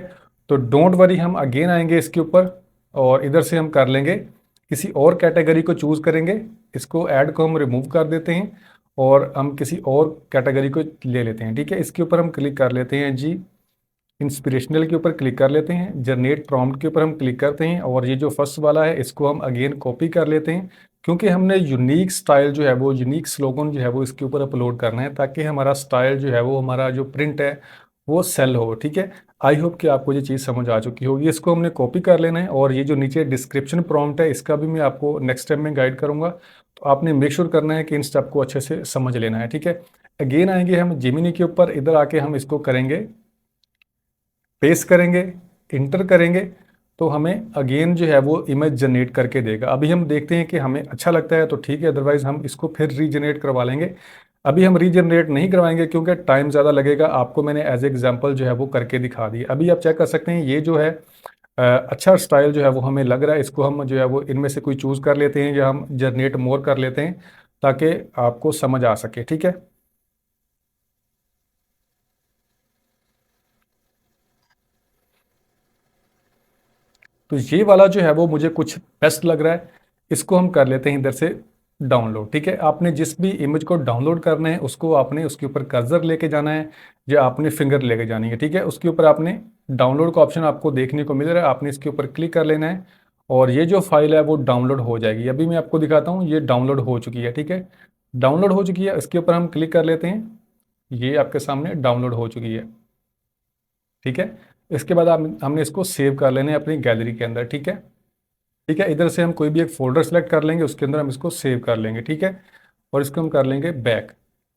तो डोंट वरी, हम अगेन आएंगे इसके ऊपर और इधर से हम कर लेंगे, किसी और कैटेगरी को चूज़ करेंगे। इसको ऐड को हम रिमूव कर देते हैं और हम किसी और कैटेगरी को ले लेते हैं, ठीक है। इसके ऊपर हम क्लिक कर लेते हैं जी, इंस्पिरेशनल के ऊपर क्लिक कर लेते हैं, जनरेट प्रॉम्प्ट के ऊपर हम क्लिक करते हैं और ये जो फर्स्ट वाला है इसको हम अगेन कॉपी कर लेते हैं, क्योंकि हमने यूनिक स्टाइल जो है वो, यूनिक स्लोगन जो है वो इसके ऊपर अपलोड करना है, ताकि हमारा स्टाइल जो है वो, हमारा जो प्रिंट है वो सेल हो, ठीक है। आई होप कि आपको ये चीज़ समझ आ चुकी होगी। इसको हमने कॉपी कर लेना है और ये जो नीचे डिस्क्रिप्शन प्रॉम्प्ट है इसका भी मैं आपको नेक्स्ट स्टेप में गाइड करूंगा। तो आपने मेक श्योर करना है कि इन स्टेप को अच्छे से समझ लेना है, ठीक है। अगेन आएंगे हम जेमिनी के ऊपर, इधर आके हम इसको करेंगे, पेस्ट करेंगे, इंटर करेंगे, तो हमें अगेन जो है वो इमेज जनरेट करके देगा। अभी हम देखते हैं कि हमें अच्छा लगता है तो ठीक है, अदरवाइज हम इसको फिर रीजनरेट करवा लेंगे। अभी हम रीजनरेट नहीं करवाएंगे क्योंकि टाइम ज़्यादा लगेगा। आपको मैंने एज एग्जांपल जो है वो करके दिखा दी। अभी आप चेक कर सकते हैं, ये जो है अच्छा स्टाइल जो है वो हमें लग रहा है। इसको हम जो है वो इनमें से कोई चूज़ कर लेते हैं या हम जनरेट मोर कर लेते हैं, ताकि आपको समझ आ सके, ठीक है। तो ये वाला जो है वो मुझे कुछ बेस्ट लग रहा है। इसको हम कर लेते हैं इधर से डाउनलोड, ठीक है। आपने जिस भी इमेज को डाउनलोड करना है उसको आपने उसके ऊपर कर्सर लेके जाना है या आपने फिंगर लेके जानी है, ठीक है। उसके ऊपर आपने डाउनलोड का ऑप्शन आपको देखने को मिल रहा है, आपने इसके ऊपर क्लिक कर लेना है और ये जो फाइल है वो डाउनलोड हो जाएगी। अभी मैं आपको दिखाता हूँ, ये डाउनलोड हो चुकी है, ठीक है। डाउनलोड हो चुकी है, इसके ऊपर हम क्लिक कर लेते हैं, ये आपके सामने डाउनलोड हो चुकी है, ठीक है। इसके बाद आप हमने इसको सेव कर लेना है अपनी गैलरी के अंदर, ठीक है। ठीक है, इधर से हम कोई भी एक फोल्डर सेलेक्ट कर लेंगे, उसके अंदर हम इसको सेव कर लेंगे, ठीक है। और इसको हम कर लेंगे बैक।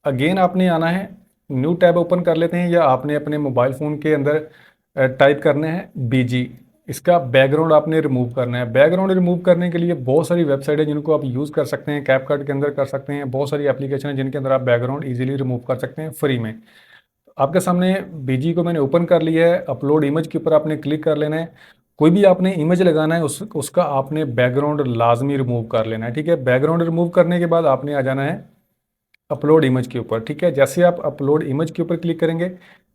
अगेन आपने आना है, न्यू टैब ओपन कर लेते हैं या आपने अपने मोबाइल फ़ोन के अंदर टाइप करना है बीजी। इसका बैकग्राउंड आपने रिमूव करना है। बैकग्राउंड रिमूव करने के लिए बहुत सारी वेबसाइट है जिनको आप यूज़ कर सकते हैं, कैपकट के अंदर कर सकते हैं। बहुत सारी एप्लीकेशन है जिनके अंदर आप बैकग्राउंड ईजिली रिमूव कर सकते हैं फ्री में। आपके सामने बीजी को मैंने ओपन कर लिया है। अपलोड इमेज के ऊपर आपने क्लिक कर लेना है। कोई भी आपने इमेज लगाना है उसका आपने बैकग्राउंड लाजमी रिमूव कर लेना है, ठीक है। बैकग्राउंड रिमूव करने के बाद आपने आ जाना है अपलोड इमेज के ऊपर, ठीक है। जैसे आप अपलोड इमेज के ऊपर क्लिक करेंगे,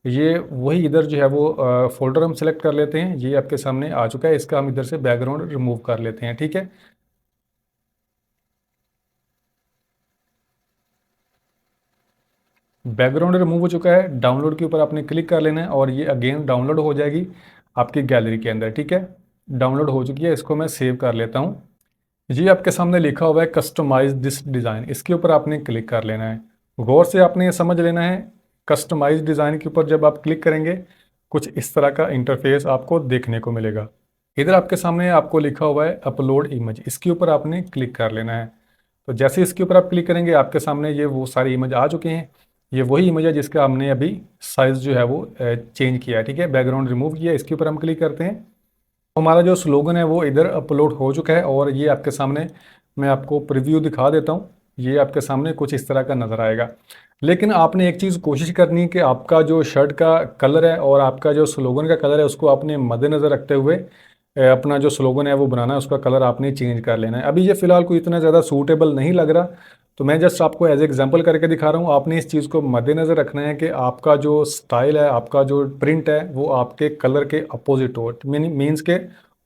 ये वही इधर जो है वो फोल्डर हम सेलेक्ट कर लेते हैं। ये आपके सामने आ चुका है, इसका हम इधर से बैकग्राउंड रिमूव कर लेते हैं, ठीक है। बैकग्राउंड रिमूव हो चुका है। डाउनलोड के ऊपर आपने क्लिक कर लेना है और ये अगेन डाउनलोड हो जाएगी आपकी गैलरी के अंदर, ठीक है। डाउनलोड हो चुकी है, इसको मैं सेव कर लेता हूँ। ये आपके सामने लिखा हुआ है कस्टमाइज दिस डिज़ाइन, इसके ऊपर आपने क्लिक कर लेना है। गौर से आपने ये समझ लेना है, कस्टमाइज डिज़ाइन के ऊपर जब आप क्लिक करेंगे कुछ इस तरह का इंटरफेस आपको देखने को मिलेगा। इधर आपके सामने आपको लिखा हुआ है अपलोड इमेज, इसके ऊपर आपने क्लिक कर लेना है। तो जैसे इसके ऊपर आप क्लिक करेंगे आपके सामने ये वो सारी इमेज आ चुके हैं। ये वही इमेज है जिसका हमने अभी साइज़ जो है वो चेंज किया है, ठीक है। बैकग्राउंड रिमूव किया, इसके ऊपर हम क्लिक करते हैं। हमारा जो स्लोगन है वो इधर अपलोड हो चुका है और ये आपके सामने मैं आपको प्रीव्यू दिखा देता हूँ। ये आपके सामने कुछ इस तरह का नज़र आएगा। लेकिन आपने एक चीज़ कोशिश करनी है कि आपका जो शर्ट का कलर है और आपका जो स्लोगन का कलर है उसको आपने मद्देनज़र रखते हुए अपना जो स्लोगन है वो बनाना है, उसका कलर आपने चेंज कर लेना है। अभी ये फिलहाल कोई इतना ज़्यादा सूटेबल नहीं लग रहा, तो मैं जस्ट आपको एज एग्जांपल करके दिखा रहा हूँ। आपने इस चीज़ को मद्देनज़र रखना है कि आपका जो स्टाइल है, आपका जो प्रिंट है, वो आपके कलर के अपोजिट हो, मीन्स के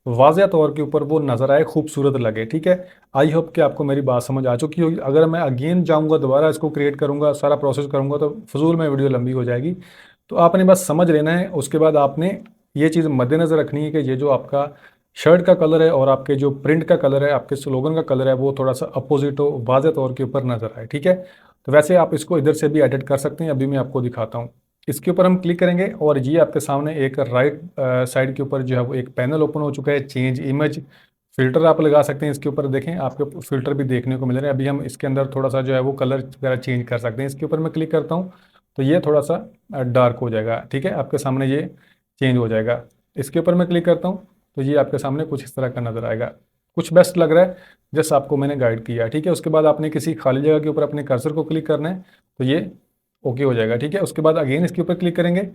वाज़ह तौर के ऊपर वो नज़र आए, खूबसूरत लगे। ठीक है, आई होप कि आपको मेरी बात समझ आ चुकी होगी। अगर मैं अगेन जाऊँगा, दोबारा इसको क्रिएट करूँगा, सारा प्रोसेस करूँगा, तो फजूल में वीडियो लंबी हो जाएगी। तो आपने बस समझ लेना है। उसके बाद आपने ये चीज़ मद्देनज़र रखनी है कि ये जो आपका शर्ट का कलर है और आपके जो प्रिंट का कलर है, आपके स्लोगन का कलर है, वो थोड़ा सा अपोजिट हो, वाज़ह तौर के ऊपर नज़र आए। ठीक है, तो वैसे आप इसको इधर से भी एडिट कर सकते हैं, अभी मैं आपको दिखाता हूँ। इसके ऊपर हम क्लिक करेंगे और ये आपके सामने एक राइट साइड के ऊपर जो है वो एक पैनल ओपन हो चुका है। चेंज इमेज फिल्टर आप लगा सकते हैं। इसके ऊपर देखें, आपको फिल्टर भी देखने को मिल रहे हैं। अभी हम इसके अंदर थोड़ा सा जो है वो कलर वगैरह चेंज कर सकते हैं। इसके ऊपर मैं क्लिक करता हूँ तो ये थोड़ा सा डार्क हो जाएगा। ठीक है, आपके सामने ये चेंज हो जाएगा। इसके ऊपर मैं क्लिक करता हूँ तो ये आपके सामने कुछ इस तरह का नज़र आएगा। कुछ बेस्ट लग रहा है, जैसे आपको मैंने गाइड किया। ठीक है, उसके बाद आपने किसी खाली जगह के ऊपर अपने कर्सर को क्लिक करना है तो ये ओके हो जाएगा। ठीक है, उसके बाद अगेन इसके ऊपर क्लिक करेंगे।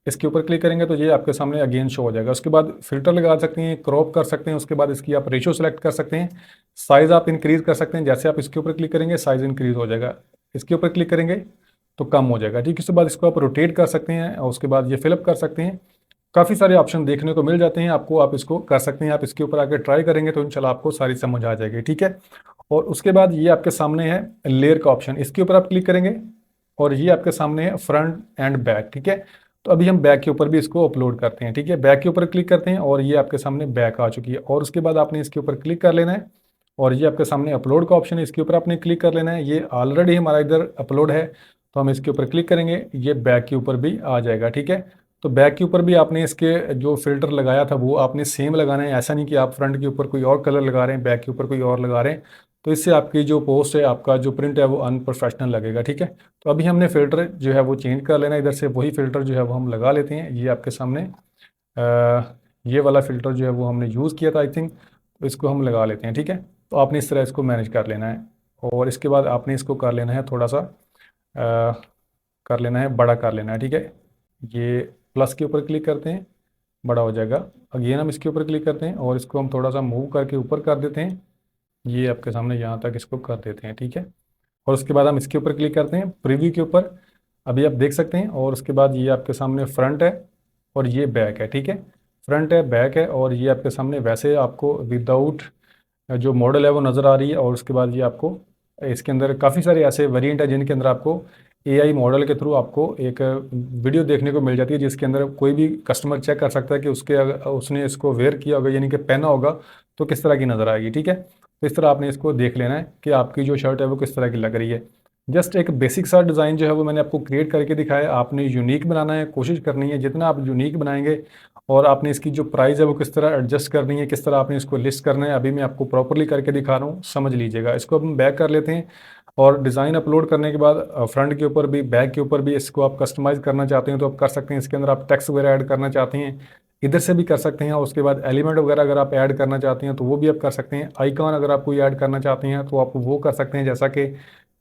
इसके ऊपर क्लिक करेंगे तो ये आपके सामने अगेन शो हो जाएगा। उसके बाद फिल्टर लगा सकते हैं, क्रॉप कर सकते हैं। उसके बाद इसकी आप रेशियो सेलेक्ट कर सकते हैं। साइज़ आप इंक्रीज़ कर सकते हैं, जैसे आप इसके ऊपर क्लिक करेंगे साइज़ इंक्रीज़ हो जाएगा। इसके ऊपर क्लिक करेंगे तो कम हो जाएगा। ठीक है, उसके बाद इसको आप रोटेट कर सकते हैं और उसके बाद ये फिलअप कर सकते हैं। काफ़ी सारे ऑप्शन देखने को मिल जाते हैं आपको, आप इसको कर सकते हैं। आप इसके ऊपर आके ट्राई करेंगे तो इंशाल्लाह आपको सारी समझ आ जाएगी। ठीक है, और उसके बाद ये आपके सामने है लेयर का ऑप्शन, इसके ऊपर आप क्लिक करेंगे और ये आपके सामने है फ्रंट एंड बैक। ठीक है, तो अभी हम बैक के ऊपर भी इसको अपलोड करते हैं। ठीक है, बैक के ऊपर क्लिक करते हैं और ये आपके सामने बैक आ चुकी है। और उसके बाद आपने इसके ऊपर क्लिक कर लेना है और ये आपके सामने अपलोड का ऑप्शन है, इसके ऊपर आपने क्लिक कर लेना है। ये ऑलरेडी हमारा इधर अपलोड है तो हम इसके ऊपर क्लिक करेंगे, ये बैक के ऊपर भी आ जाएगा। ठीक है, तो बैक के ऊपर भी आपने इसके जो फिल्टर लगाया था वो आपने सेम लगाना है। ऐसा नहीं कि आप फ्रंट के ऊपर कोई और कलर लगा रहे हैं, बैक के ऊपर कोई और लगा रहे हैं, तो इससे आपकी जो पोस्ट है, आपका जो प्रिंट है वो अनप्रोफेशनल लगेगा। ठीक है, तो अभी हमने फ़िल्टर जो है वो चेंज कर लेना है। इधर से वही फ़िल्टर जो है वो हम लगा लेते हैं। ये आपके सामने ये वाला फ़िल्टर जो है वो हमने यूज़ किया था आई थिंक, तो इसको हम लगा लेते हैं। ठीक है, तो आपने इस तरह इसको मैनेज कर लेना है और इसके बाद आपने इसको कर लेना है थोड़ा सा कर लेना है, बड़ा कर लेना है। ठीक है, ये प्लस के ऊपर क्लिक करते हैं, बड़ा हो जाएगा। अगेन हम इसके ऊपर क्लिक करते हैं और इसको हम थोड़ा सा मूव करके ऊपर कर देते हैं। ये आपके सामने यहाँ तक इसको कर देते हैं। ठीक है, और उसके बाद हम इसके ऊपर क्लिक करते हैं प्रीव्यू के ऊपर, अभी आप देख सकते हैं। और उसके बाद ये आपके सामने फ्रंट है और ये बैक है। ठीक है, फ्रंट है, बैक है, और ये आपके सामने वैसे आपको विदाउट जो मॉडल है वो नज़र आ रही है। और उसके बाद ये आपको इसके अंदर काफ़ी सारे ऐसे वेरिएंट है जिनके अंदर आपको एआई मॉडल के थ्रू आपको एक वीडियो देखने को मिल जाती है, जिसके अंदर कोई भी कस्टमर चेक कर सकता है कि उसने इसको वेयर किया होगा, यानी कि पहना होगा, तो किस तरह की नज़र आएगी। ठीक है, तो इस तरह आपने इसको देख लेना है कि आपकी जो शर्ट है वो किस तरह की लग रही है। जस्ट एक बेसिक सा डिज़ाइन जो है वो मैंने आपको क्रिएट करके दिखाया है। आपने यूनिक बनाना है, कोशिश करनी है जितना आप यूनिक बनाएंगे। और आपने इसकी जो प्राइस है वो किस तरह एडजस्ट करनी है, किस तरह आपने इसको लिस्ट करना है, अभी मैं आपको प्रॉपरली करके दिखा रहा हूँ, समझ लीजिएगा। इसको हम बैक कर लेते हैं और डिज़ाइन अपलोड करने के बाद फ्रंट के ऊपर भी बैक के ऊपर भी इसको आप कस्टमाइज़ करना चाहते हैं तो आप कर सकते हैं। इसके अंदर आप टेक्स्ट वगैरह ऐड करना चाहते हैं, इधर से भी कर सकते हैं। और उसके बाद एलिमेंट वगैरह अगर आप ऐड करना चाहते हैं तो वो भी आप कर सकते हैं। आइकॉन अगर आप कोई ऐड करना चाहते हैं तो आप वो कर सकते हैं, जैसा कि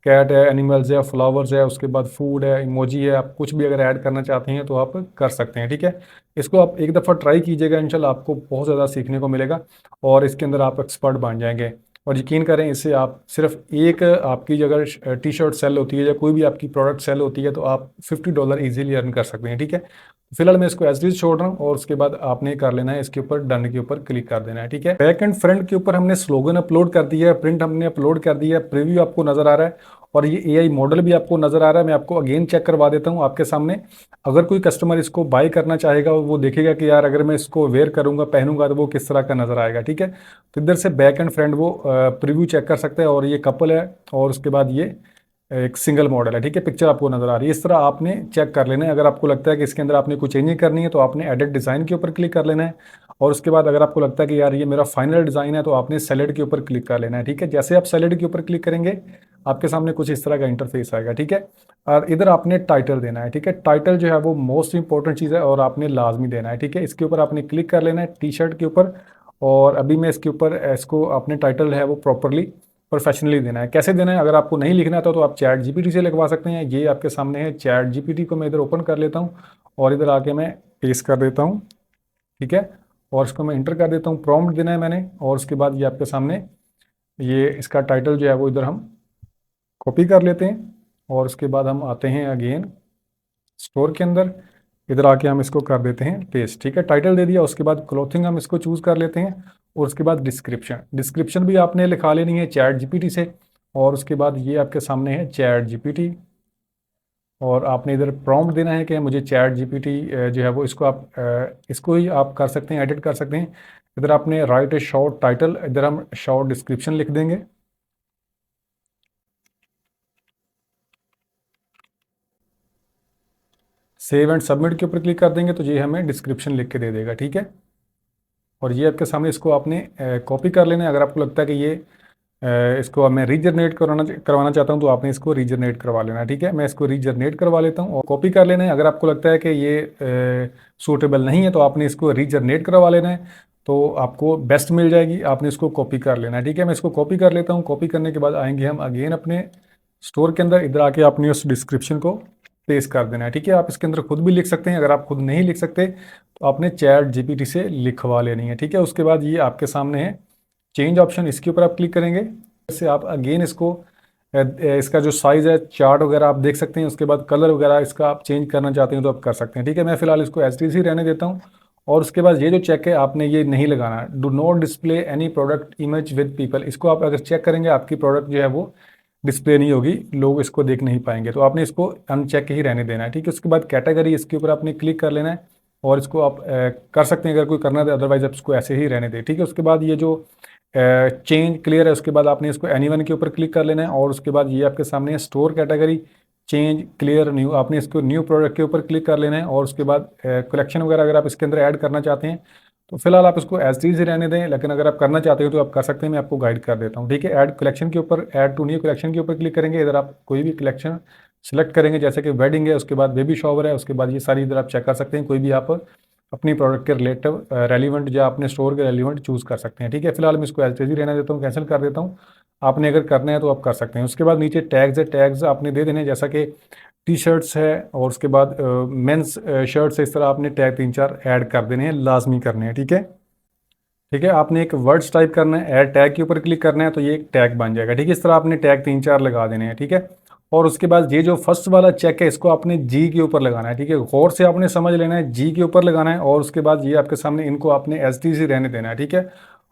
कैट है, एनिमल्स है, फ्लावर्स है, उसके बाद फूड है, इमोजी है। आप कुछ भी अगर ऐड करना चाहते हैं तो आप कर सकते हैं। ठीक है, इसको आप एक दफ़ा ट्राई कीजिएगा, इंशाल्लाह आपको बहुत ज़्यादा सीखने को मिलेगा और इसके अंदर आप एक्सपर्ट बन जाएंगे। और यकीन करें, इससे आप सिर्फ एक आपकी अगर टी शर्ट सेल होती है या कोई भी आपकी प्रोडक्ट सेल होती है तो आप $50 ईजिली अर्न कर सकते हैं। ठीक है, फिलहाल मैं इसको एज इज छोड़ रहा हूँ और उसके बाद आपने कर लेना है, इसके ऊपर डन के ऊपर क्लिक कर देना है। ठीक है, बैक एंड फ्रंट के ऊपर हमने स्लोगन अपलोड कर दिया है, प्रिंट हमने अपलोड कर दिया है, प्रीव्यू आपको नजर आ रहा है और ये एआई मॉडल भी आपको नजर आ रहा है। मैं आपको अगेन चेक करवा देता हूँ आपके सामने। अगर कोई कस्टमर इसको बाय करना चाहेगा वो देखेगा कि यार अगर मैं इसको वेयर करूंगा, पहनूंगा, तो वो किस तरह का नजर आएगा। ठीक है, तो इधर से बैक एंड फ्रंट वो प्रीव्यू चेक कर सकते हैं। और ये कपल है और उसके बाद ये एक सिंगल मॉडल है। ठीक है, पिक्चर आपको नजर आ रही है। इस तरह आपने चेक कर लेना है। अगर आपको लगता है कि इसके अंदर आपने कुछ चेंजिंग करनी है तो आपने एडिट डिज़ाइन के ऊपर क्लिक कर लेना है। और उसके बाद अगर आपको लगता है कि यार ये मेरा फाइनल डिज़ाइन है तो आपने सेलेड के ऊपर क्लिक कर लेना है। ठीक है, जैसे आप सेलेड के ऊपर क्लिक करेंगे आपके सामने कुछ इस तरह का इंटरफेस आएगा। ठीक है, और इधर आपने टाइटल देना है। ठीक है, टाइटल जो है वो मोस्ट इंपॉर्टेंट चीज़ है और आपने लाजमी देना है। ठीक है, इसके ऊपर आपने क्लिक कर लेना है टी शर्ट के ऊपर। और अभी मैं इसके ऊपर इसको अपने टाइटल है वो प्रॉपरली प्रोफेशनली देना है। कैसे देना है, अगर आपको नहीं लिखना था तो आप चैट जीपीटी से लिखवा सकते हैं। ये आपके सामने है, चैट जीपीटी को मैं इधर ओपन कर लेता हूँ और इधर आके मैं पेस्ट कर देता हूँ। ठीक है, और इसको मैं इंटर कर देता हूँ, प्रॉम्प्ट देना है मैंने, और उसके बाद ये आपके सामने ये इसका टाइटल जो है वो इधर हम कॉपी कर लेते हैं, और उसके बाद हम आते हैं अगेन स्टोर के अंदर, इधर आके हम इसको कर देते हैं पेस्ट। ठीक है, टाइटल दे दिया, उसके बाद क्लोथिंग हम इसको चूज़ कर लेते हैं, और उसके बाद डिस्क्रिप्शन, डिस्क्रिप्शन भी आपने लिखा लेनी है चैट जीपीटी से, और उसके बाद ये आपके सामने है चैट जीपीटी, और आपने इधर प्रॉम्प्ट देना है कि मुझे चैट जीपीटी जो है वो इसको आप इसको ही आप कर सकते हैं, एडिट कर सकते हैं। इधर आपने राइट ए शॉर्ट टाइटल, इधर हम शॉर्ट डिस्क्रिप्शन लिख देंगे, सेव एंड सबमिट के ऊपर क्लिक कर देंगे तो ये हमें डिस्क्रिप्शन लिख के दे देगा। ठीक है, और ये आपके सामने, इसको आपने कॉपी कर लेना है। अगर आपको लगता है कि ये इसको मैं रीजनरेट करवाना चाहता हूँ तो आपने इसको रीजनरेट करवा लेना है। ठीक है, मैं इसको रीजनरेट करवा लेता हूँ और कॉपी कर लेना है। अगर आपको लगता है कि ये सूटेबल नहीं है तो आपने इसको रीजनरेट करवा लेना है, तो आपको बेस्ट मिल जाएगी। आपने इसको कॉपी कर लेना है। ठीक है, मैं इसको कॉपी कर लेता हूँ। कॉपी करने के बाद आएंगे हम अगेन अपने स्टोर के अंदर, इधर आके आपने उस डिस्क्रिप्शन को पेस्ट कर देना है। ठीक है, आप इसके अंदर खुद भी लिख सकते हैं। अगर आप खुद नहीं लिख सकते तो आपने चैट जीपीटी से लिखवा लेनी है। ठीक है, उसके बाद ये आपके सामने है चेंज ऑप्शन, इसके ऊपर आप क्लिक करेंगे। इससे आप अगेन इसको इसका जो साइज़ है, चार्ट वगैरह आप देख सकते हैं। उसके बाद कलर वगैरह इसका आप चेंज करना चाहते हैं तो आप कर सकते हैं। ठीक है, मैं फिलहाल इसको एज टी सी रहने देता हूँ। और उसके बाद ये जो चेक है आपने ये नहीं लगाना, do not display any product image with people. इसको आप अगर चेक करेंगे आपकी प्रोडक्ट जो है वो डिस्प्ले नहीं होगी, लोग इसको देख नहीं पाएंगे, तो आपने इसको अनचेक ही रहने देना है। ठीक है, उसके बाद कैटेगरी, इसके ऊपर आपने क्लिक कर लेना है, और इसको आप कर सकते हैं अगर कोई करना है, अदरवाइज आप इसको ऐसे ही रहने दें। ठीक है, उसके बाद ये जो चेंज क्लियर है, उसके बाद आपने इसको एनीवन के ऊपर क्लिक कर लेना है, और उसके बाद ये आपके सामने है store category change clear new, आपने इसको न्यू प्रोडक्ट के ऊपर क्लिक कर लेना है। और उसके बाद कलेक्शन वगैरह अगर आप इसके अंदर ऐड करना चाहते हैं तो फिलहाल आप इसको एज इट इज रहने दें, लेकिन अगर आप करना चाहते हो तो आप कर सकते हैं, मैं आपको गाइड कर देता हूँ। ठीक है, ऐड कलेक्शन के ऊपर, ऐड टू न्यू कलेक्शन के ऊपर क्लिक करेंगे। इधर आप कोई भी कलेक्शन सेलेक्ट करेंगे, जैसे कि वेडिंग है, उसके बाद बेबी शॉवर है, उसके बाद ये सारी इधर आप चेक कर सकते हैं। कोई भी आप अपनी प्रोडक्ट के रिलेटिव रेलिवेंट या अपने स्टोर के रेलिवेंट चूज़ कर सकते हैं। ठीक है, फिलहाल मैं इसको एज इट इज रहने देता हूँ, कैंसिल कर देता हूँ। आपने अगर करना है तो आप कर सकते हैं। उसके बाद नीचे टैग्स है, टैग्स आपने दे देने हैं, जैसा कि टी शर्ट्स है, और उसके बाद मेंस शर्ट्स है, इस तरह आपने टैग 3-4 ऐड कर देने हैं, लाजमी करने हैं। ठीक है, ठीक है, आपने एक वर्ड्स टाइप करना है, ऐड टैग के ऊपर क्लिक करना है तो ये एक टैग बन जाएगा। ठीक है, इस तरह आपने टैग 3-4 लगा देने हैं। ठीक है, और उसके बाद ये जो फर्स्ट वाला चेक है इसको आपने जी के ऊपर लगाना है। ठीक है, गौर से आपने समझ लेना है, जी के ऊपर लगाना है, और उसके बाद ये आपके सामने इनको आपने एस टी सी रहने देना है। ठीक है,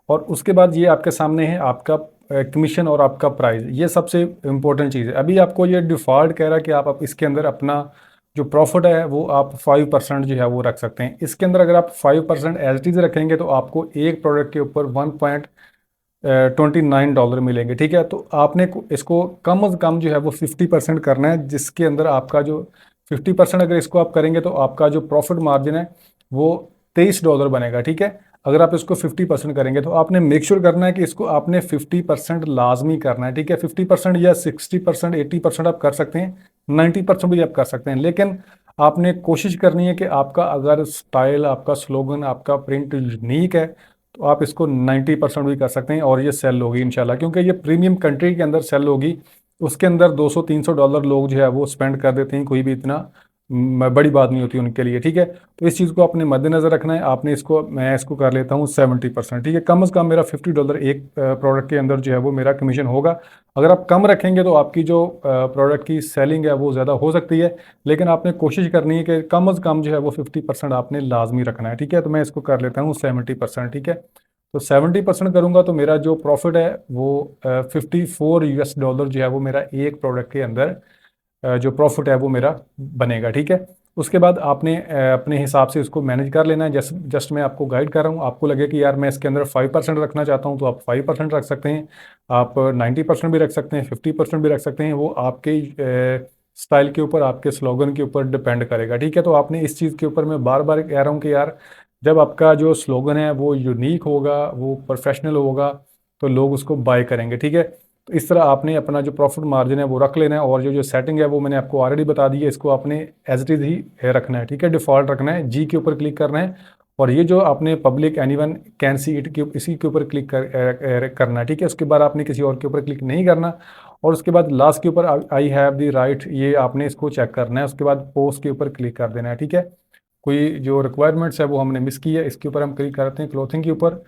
और उसके बाद ये आपके सामने है आपका कमीशन और आपका प्राइस, ये सबसे इंपॉर्टेंट चीज़ है। अभी आपको ये डिफ़ॉल्ट कह रहा है कि आप इसके अंदर अपना जो प्रॉफिट है वो आप 5% जो है वो रख सकते हैं। इसके अंदर अगर आप 5% एज टी रखेंगे तो आपको एक प्रोडक्ट के ऊपर $1.29 मिलेंगे। ठीक है, तो आपने इसको कम अज़ कम जो है वो 50% करना है, जिसके अंदर आपका जो 50% अगर इसको आप करेंगे तो आपका जो प्रॉफिट मार्जिन है वो $23 बनेगा। ठीक है, अगर आप इसको 50% करेंगे तो आपने मेक श्योर करना है कि इसको आपने 50% लाजमी करना है। ठीक है, 50% या 60%, 80% आप कर सकते हैं, 90% भी आप कर सकते हैं, लेकिन आपने कोशिश करनी है कि आपका अगर स्टाइल, आपका स्लोगन, आपका प्रिंट यूनिक है तो आप इसको 90% भी कर सकते हैं, और ये सेल होगी इंशाल्लाह, क्योंकि ये प्रीमियम कंट्री के अंदर सेल होगी। उसके अंदर $200-300 लोग जो है वो स्पेंड कर देते हैं, कोई भी इतना बड़ी बात नहीं होती उनके लिए। ठीक है, तो इस चीज़ को आपने मद्देनज़र रखना है। आपने इसको, मैं इसको कर लेता हूँ 70%। ठीक है, कम से कम मेरा $50 एक प्रोडक्ट के अंदर जो है वो मेरा कमीशन होगा। अगर आप कम रखेंगे तो आपकी जो प्रोडक्ट की सेलिंग है वो ज़्यादा हो सकती है, लेकिन आपने कोशिश करनी है कि कम से कम जो है वो 50% आपने लाजमी रखना है। ठीक है, तो मैं इसको कर लेता हूँ 70%। ठीक है, तो 70% करूँगा तो मेरा जो प्रॉफिट है वो $54 जो है वो मेरा एक प्रोडक्ट के अंदर जो प्रॉफिट है वो मेरा बनेगा। ठीक है, उसके बाद आपने अपने हिसाब से इसको मैनेज कर लेना है। जस्ट मैं आपको गाइड कर रहा हूँ। आपको लगे कि यार मैं इसके अंदर 5% रखना चाहता हूँ तो आप 5% रख सकते हैं, आप 90% भी रख सकते हैं, 50% भी रख सकते हैं, वो आपके स्टाइल के ऊपर, आपके स्लोगन के ऊपर डिपेंड करेगा। ठीक है, तो आपने इस चीज़ के ऊपर मैं बार बार कह रहा हूँ कि यार जब आपका जो स्लोगन है वो यूनिक होगा, वो प्रोफेशनल होगा, तो लोग उसको बाय करेंगे। ठीक है, तो इस तरह आपने अपना जो प्रॉफिट मार्जिन है वो रख लेना है, और जो जो सेटिंग है वो मैंने आपको ऑलरेडी बता दी है, इसको आपने एज इट इज़ ही रखना है। ठीक है, डिफ़ॉल्ट रखना है, जी के ऊपर क्लिक करना है, और ये जो आपने public anyone can see it के इसी के ऊपर क्लिक करना है। ठीक है, उसके बाद आपने किसी और के ऊपर क्लिक नहीं करना, और उसके बाद लास्ट के ऊपर आई हैव द राइट, ये आपने इसको चेक करना है। उसके बाद पोस्ट के ऊपर क्लिक कर देना है। ठीक है, कोई जो रिक्वायरमेंट्स है वो हमने मिस की है, इसके ऊपर हम क्लिक करते हैं क्लोथिंग के ऊपर।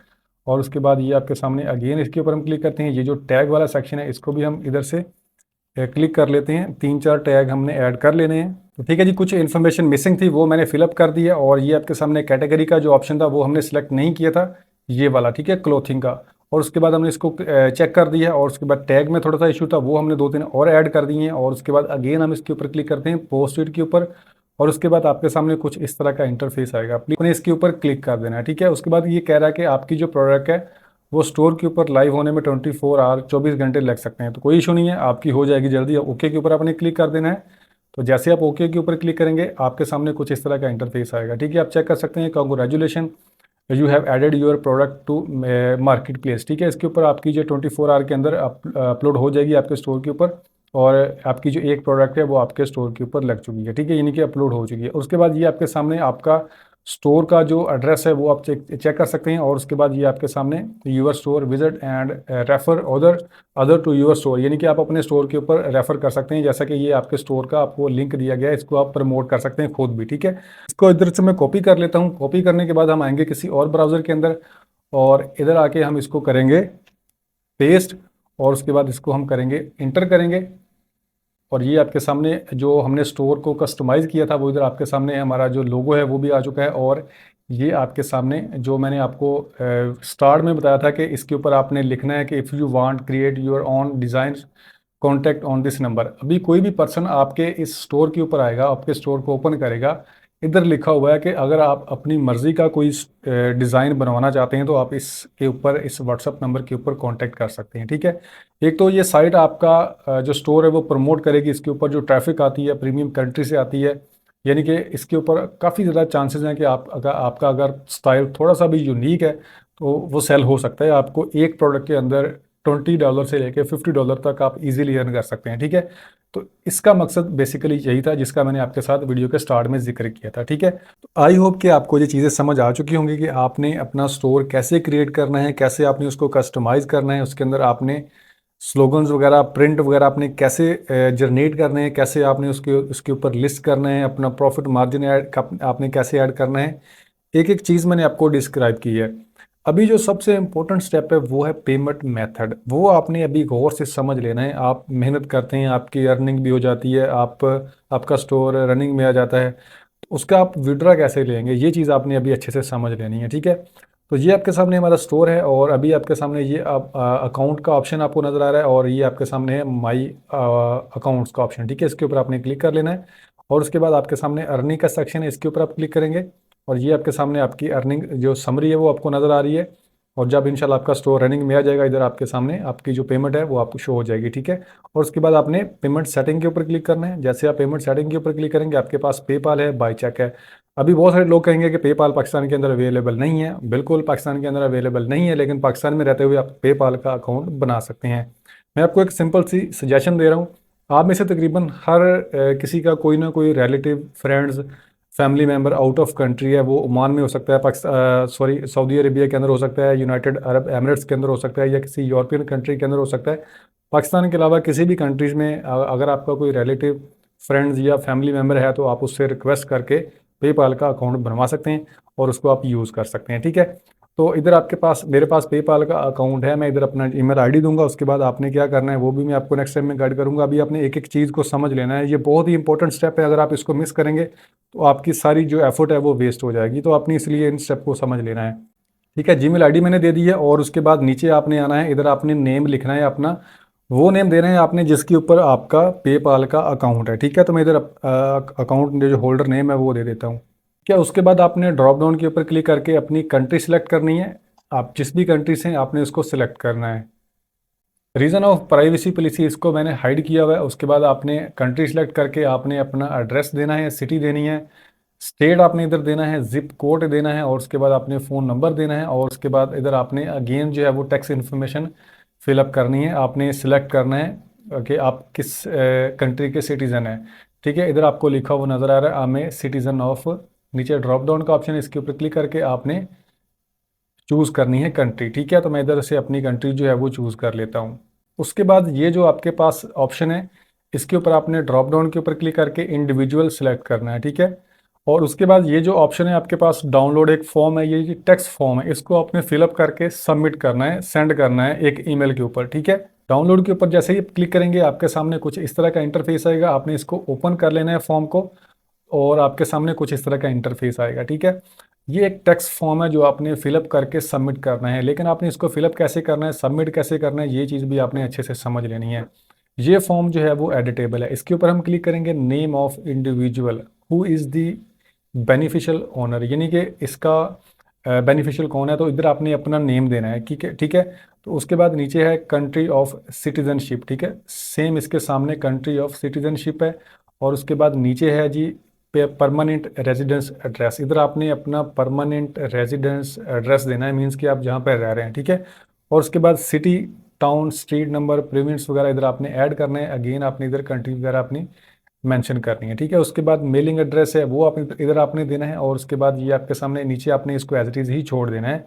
और उसके बाद ये आपके सामने अगेन इसके ऊपर हम क्लिक करते हैं। ये जो टैग वाला सेक्शन है इसको भी हम इधर से क्लिक कर लेते हैं। 3-4 टैग हमने ऐड कर लेने हैं। तो ठीक है जी, कुछ इन्फॉर्मेशन मिसिंग थी वो मैंने फिलअप कर दी है। और ये आपके सामने कैटेगरी का जो ऑप्शन था वो हमने सेलेक्ट नहीं किया था, ये वाला, ठीक है, क्लोथिंग का। और उसके बाद हमने इसको चेक कर दिया। और उसके बाद टैग में थोड़ा सा इशू था, वो हमने 2-3 और ऐड कर दिए हैं। और उसके बाद अगेन हम इसके ऊपर क्लिक करते हैं पोस्ट इट के ऊपर। और उसके बाद आपके सामने कुछ इस तरह का इंटरफेस आएगा, प्लीज इसके ऊपर क्लिक कर देना है, ठीक है। उसके बाद ये कह रहा है कि आपकी जो प्रोडक्ट है वो स्टोर के ऊपर लाइव होने में 24 आवर 24 घंटे लग सकते हैं। तो कोई इशू नहीं है, आपकी हो जाएगी जल्दी। ओके के ऊपर आपने क्लिक कर देना है। तो जैसे आप ओके के ऊपर क्लिक करेंगे आपके सामने कुछ इस तरह का इंटरफेस आएगा, ठीक है। आप चेक कर सकते हैं, congratulation you have added your product to market place, ठीक है। इसके ऊपर आपकी जो 24 आवर के अंदर अपलोड हो जाएगी आपके स्टोर के ऊपर। और आपकी जो एक प्रोडक्ट है वो आपके स्टोर के ऊपर लग चुकी है, ठीक है, यानी कि अपलोड हो चुकी है। उसके बाद ये आपके सामने आपका स्टोर का जो एड्रेस है वो आप चेक कर सकते हैं। और उसके बाद ये आपके सामने your store visit and refer other to your store, यानी कि आप अपने स्टोर के ऊपर रेफर कर सकते हैं। जैसा कि ये आपके स्टोर का आपको लिंक दिया गया है, इसको आप प्रमोट कर सकते हैं खुद भी, ठीक है। इसको इधर से मैं कॉपी कर लेता हूँ। कॉपी करने के बाद हम आएंगे किसी और ब्राउज़र के अंदर और इधर आके हम इसको करेंगे पेस्ट। और उसके बाद इसको हम करेंगे इंटर करेंगे। और ये आपके सामने जो हमने स्टोर को कस्टमाइज़ किया था वो इधर आपके सामने हमारा जो लोगो है वो भी आ चुका है। और ये आपके सामने जो मैंने आपको स्टार्ट में बताया था कि इसके ऊपर आपने लिखना है कि if you want create your own design contact on this number. अभी कोई भी पर्सन आपके इस स्टोर के ऊपर आएगा, आपके स्टोर को ओपन करेगा, इधर लिखा हुआ है कि अगर आप अपनी मर्ज़ी का कोई डिज़ाइन बनवाना चाहते हैं तो आप इसके ऊपर इस व्हाट्सअप नंबर के ऊपर कांटेक्ट कर सकते हैं, ठीक है। एक तो ये साइट आपका जो स्टोर है वो प्रमोट करेगी, इसके ऊपर जो ट्रैफिक आती है प्रीमियम कंट्री से आती है, यानी कि इसके ऊपर काफ़ी ज़्यादा चांसेस हैं कि आपका अगर स्टाइल थोड़ा सा भी यूनिक है तो वो सेल हो सकता है। आपको एक प्रोडक्ट के अंदर $20 से लेकर $50 तक आप इजीली अर्न कर सकते हैं, ठीक है। तो इसका मकसद बेसिकली यही था जिसका मैंने आपके साथ वीडियो के स्टार्ट में जिक्र किया था, ठीक है। तो आई होप कि आपको ये चीज़ें समझ आ चुकी होंगी कि आपने अपना स्टोर कैसे क्रिएट करना है, कैसे आपने उसको कस्टमाइज़ करना है, उसके अंदर आपने स्लोगन्स वगैरह प्रिंट वगैरह आपने कैसे जनरेट करने हैं, कैसे आपने उसके ऊपर लिस्ट करना है, अपना प्रॉफिट मार्जिन आपने कैसे ऐड करना है। एक एक चीज़ मैंने आपको डिस्क्राइब की है। अभी जो सबसे इम्पोर्टेंट स्टेप है वो है पेमेंट मेथड। वो आपने अभी गौर से समझ लेना है। आप मेहनत करते हैं, आपकी अर्निंग भी हो जाती है, आपका स्टोर रनिंग में आ जाता है, तो उसका आप विड्रा कैसे लेंगे, ये चीज़ आपने अभी अच्छे से समझ लेनी है, ठीक है। तो ये आपके सामने हमारा स्टोर है और अभी आपके सामने ये अकाउंट का ऑप्शन आपको नज़र आ रहा है और ये आपके सामने है माई अकाउंट्स का ऑप्शन, ठीक है। इसके ऊपर आपने क्लिक कर लेना है। और उसके बाद आपके सामने अर्निंग का सेक्शन है, इसके ऊपर आप क्लिक करेंगे और ये आपके सामने आपकी अर्निंग जो समरी है वो आपको नज़र आ रही है। और जब इंशाल्लाह आपका स्टोर रनिंग में आ जाएगा इधर आपके सामने आपकी जो पेमेंट है वो आपको शो हो जाएगी, ठीक है। और उसके बाद आपने पेमेंट सेटिंग के ऊपर क्लिक करना है। जैसे आप पेमेंट सेटिंग के ऊपर क्लिक करेंगे आपके पास पेपाल है, बाय चेक है। अभी बहुत सारे लोग कहेंगे कि पेपाल पाकिस्तान के अंदर अवेलेबल नहीं है। बिल्कुल पाकिस्तान के अंदर अवेलेबल नहीं है, लेकिन पाकिस्तान में रहते हुए आप पेपाल का अकाउंट बना सकते हैं। मैं आपको एक सिंपल सी सजेशन दे रहा हूँ। आप में से तकरीबन हर किसी का कोई ना कोई relative, friends, family member out of country है। वो ओमान में हो सकता है, सऊदी अरेबिया के अंदर हो सकता है, यूनाइटेड अरब एमिरेट्स के अंदर हो सकता है, या किसी यूरोपियन कंट्री के अंदर हो सकता है। पाकिस्तान के अलावा किसी भी कंट्रीज़ में अगर आपका कोई रिलेटिव, फ्रेंड्स या फैमिली मेम्बर है तो आप उससे रिक्वेस्ट करके पेपाल का अकाउंट बनवा सकते हैं और उसको आप यूज़ कर सकते हैं, ठीक है। तो इधर आपके पास, मेरे पास पेपाल का अकाउंट है, मैं इधर अपना ईमेल आईडी दूंगा। उसके बाद आपने क्या करना है वो भी मैं आपको नेक्स्ट टाइम में गाइड करूंगा। अभी आपने एक एक चीज़ को समझ लेना है, ये बहुत ही इंपॉर्टेंट स्टेप है। अगर आप इसको मिस करेंगे तो आपकी सारी जो एफर्ट है वो वेस्ट हो जाएगी। तो आपने इसलिए इन स्टेप को समझ लेना है, ठीक है। जीमेल आईडी मैंने दे दी है और उसके बाद नीचे आपने आना है, इधर आपने नेम लिखना है अपना, वो नेम देना है आपने जिसके ऊपर आपका पेपाल का अकाउंट है, ठीक है। तो मैं इधर अकाउंट जो होल्डर नेम है वो दे देता हूँ। क्या उसके बाद आपने ड्रॉप डाउन के ऊपर क्लिक करके अपनी कंट्री सेलेक्ट करनी है। आप जिस भी कंट्री से हैं आपने उसको सिलेक्ट करना है। रीज़न ऑफ प्राइवेसी पॉलिसी इसको मैंने हाइड किया हुआ है। उसके बाद आपने कंट्री सेलेक्ट करके आपने अपना एड्रेस देना है, सिटी देनी है, स्टेट आपने इधर देना है, जिप कोड देना है और उसके बाद आपने फ़ोन नंबर देना है। और उसके बाद इधर आपने अगेन जो है वो टैक्स इन्फॉर्मेशन फिलअप करनी है। आपने सिलेक्ट करना है कि आप किस कंट्री के सिटीज़न हैं, ठीक है। इधर आपको लिखा हुआ नज़र आ रहा है I am a citizen of, नीचे ड्रॉप डाउन का ऑप्शन है, इसके ऊपर क्लिक करके आपने चूज़ करनी है कंट्री, ठीक है। तो मैं इधर से अपनी कंट्री जो है वो चूज़ कर लेता हूँ। उसके बाद ये जो आपके पास ऑप्शन है इसके ऊपर आपने ड्रॉप डाउन के ऊपर क्लिक करके इंडिविजुअल सेलेक्ट करना है, ठीक है। और उसके बाद ये जो ऑप्शन है आपके पास डाउनलोड एक फॉर्म है, ये टेक्स्ट फॉर्म है, इसको आपने फिलअप करके सबमिट करना है, सेंड करना है एक ईमेल के ऊपर, ठीक है। डाउनलोड के ऊपर जैसे ही क्लिक करेंगे आपके सामने कुछ इस तरह का इंटरफेस आएगा, आपने इसको ओपन कर लेना है फॉर्म को, और आपके सामने कुछ इस तरह का इंटरफेस आएगा, ठीक है। ये एक टेक्स्ट फॉर्म है जो आपने फिलअप करके सबमिट करना है, लेकिन आपने इसको फिलअप कैसे करना है, सबमिट कैसे करना है, ये चीज़ भी आपने अच्छे से समझ लेनी है। ये फॉर्म जो है वो एडिटेबल है, इसके ऊपर हम क्लिक करेंगे, name of individual who is the beneficial owner, यानी कि इसका बेनिफिशियल कौन है, तो इधर आपने अपना नेम देना है, ठीक है, ठीक है। तो उसके बाद नीचे है कंट्री ऑफ सिटीजनशिप, ठीक है, सेम इसके सामने कंट्री ऑफ सिटीजनशिप है। और उसके बाद नीचे है जी परमानेंट रेजिडेंस एड्रेस, इधर आपने अपना परमानेंट रेजिडेंस एड्रेस देना है, मीन्स कि आप जहाँ पर रह रहे हैं, ठीक है। और उसके बाद city, town, street number, province वगैरह इधर आपने ऐड करना है, अगेन आपने इधर कंट्री वगैरह अपनी मेंशन करनी है, ठीक है। उसके बाद मेलिंग एड्रेस है वो आप इधर आपने देना है, और उसके बाद ये आपके सामने नीचे आपने इसको एज इट इज़ ही छोड़ देना है,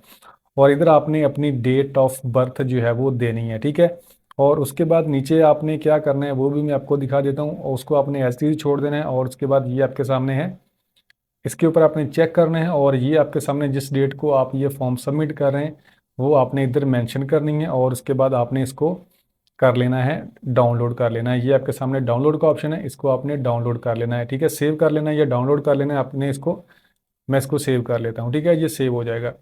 और इधर आपने अपनी डेट ऑफ बर्थ जो है वो देनी है, ठीक है। और उसके बाद नीचे आपने क्या करना है वो भी मैं आपको दिखा देता हूँ, और उसको आपने एज इट इज़ छोड़ देना है। और उसके बाद ये आपके सामने है, इसके ऊपर आपने चेक करना है, और ये आपके सामने जिस डेट को आप ये फॉर्म सबमिट कर रहे हैं वो आपने इधर मेंशन करनी है, और उसके बाद आपने इसको कर लेना है, डाउनलोड कर लेना है। ये आपके सामने डाउनलोड का ऑप्शन है, इसको आपने डाउनलोड कर लेना है, ठीक है। सेव कर लेना है या डाउनलोड कर लेना है आपने इसको, मैं इसको सेव कर लेता हूँ, ठीक है। ये सेव हो जाएगा,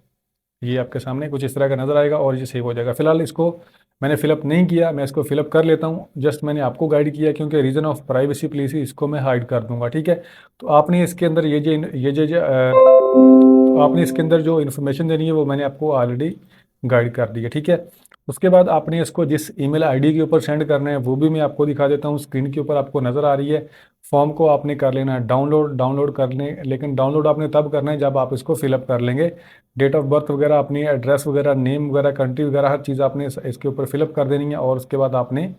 ये आपके सामने कुछ इस तरह का नज़र आएगा और ये सेव हो जाएगा। फिलहाल इसको मैंने फिलअप नहीं किया, मैं इसको फिलअप कर लेता हूँ, जस्ट मैंने आपको गाइड किया क्योंकि रीज़न ऑफ प्राइवेसी प्लीज इसको मैं हाइड कर दूंगा, ठीक है। तो आपने इसके अंदर तो आपने इसके अंदर जो इन्फॉर्मेशन देनी है वो मैंने आपको ऑलरेडी गाइड कर दी है, ठीक है। उसके बाद आपने इसको जिस ईमेल आईडी के ऊपर सेंड करना है वो भी मैं आपको दिखा देता हूँ, स्क्रीन के ऊपर आपको नज़र आ रही है। फॉर्म को आपने कर लेना है डाउनलोड, डाउनलोड करने, लेकिन डाउनलोड आपने तब करना है जब आप इसको फिलअप कर लेंगे। डेट ऑफ बर्थ वगैरह, अपनी एड्रेस वगैरह, नेम वगैरह, कंट्री वगैरह, हर चीज़ आपने इसके ऊपर फिलअप कर देनी है, और उसके बाद आपने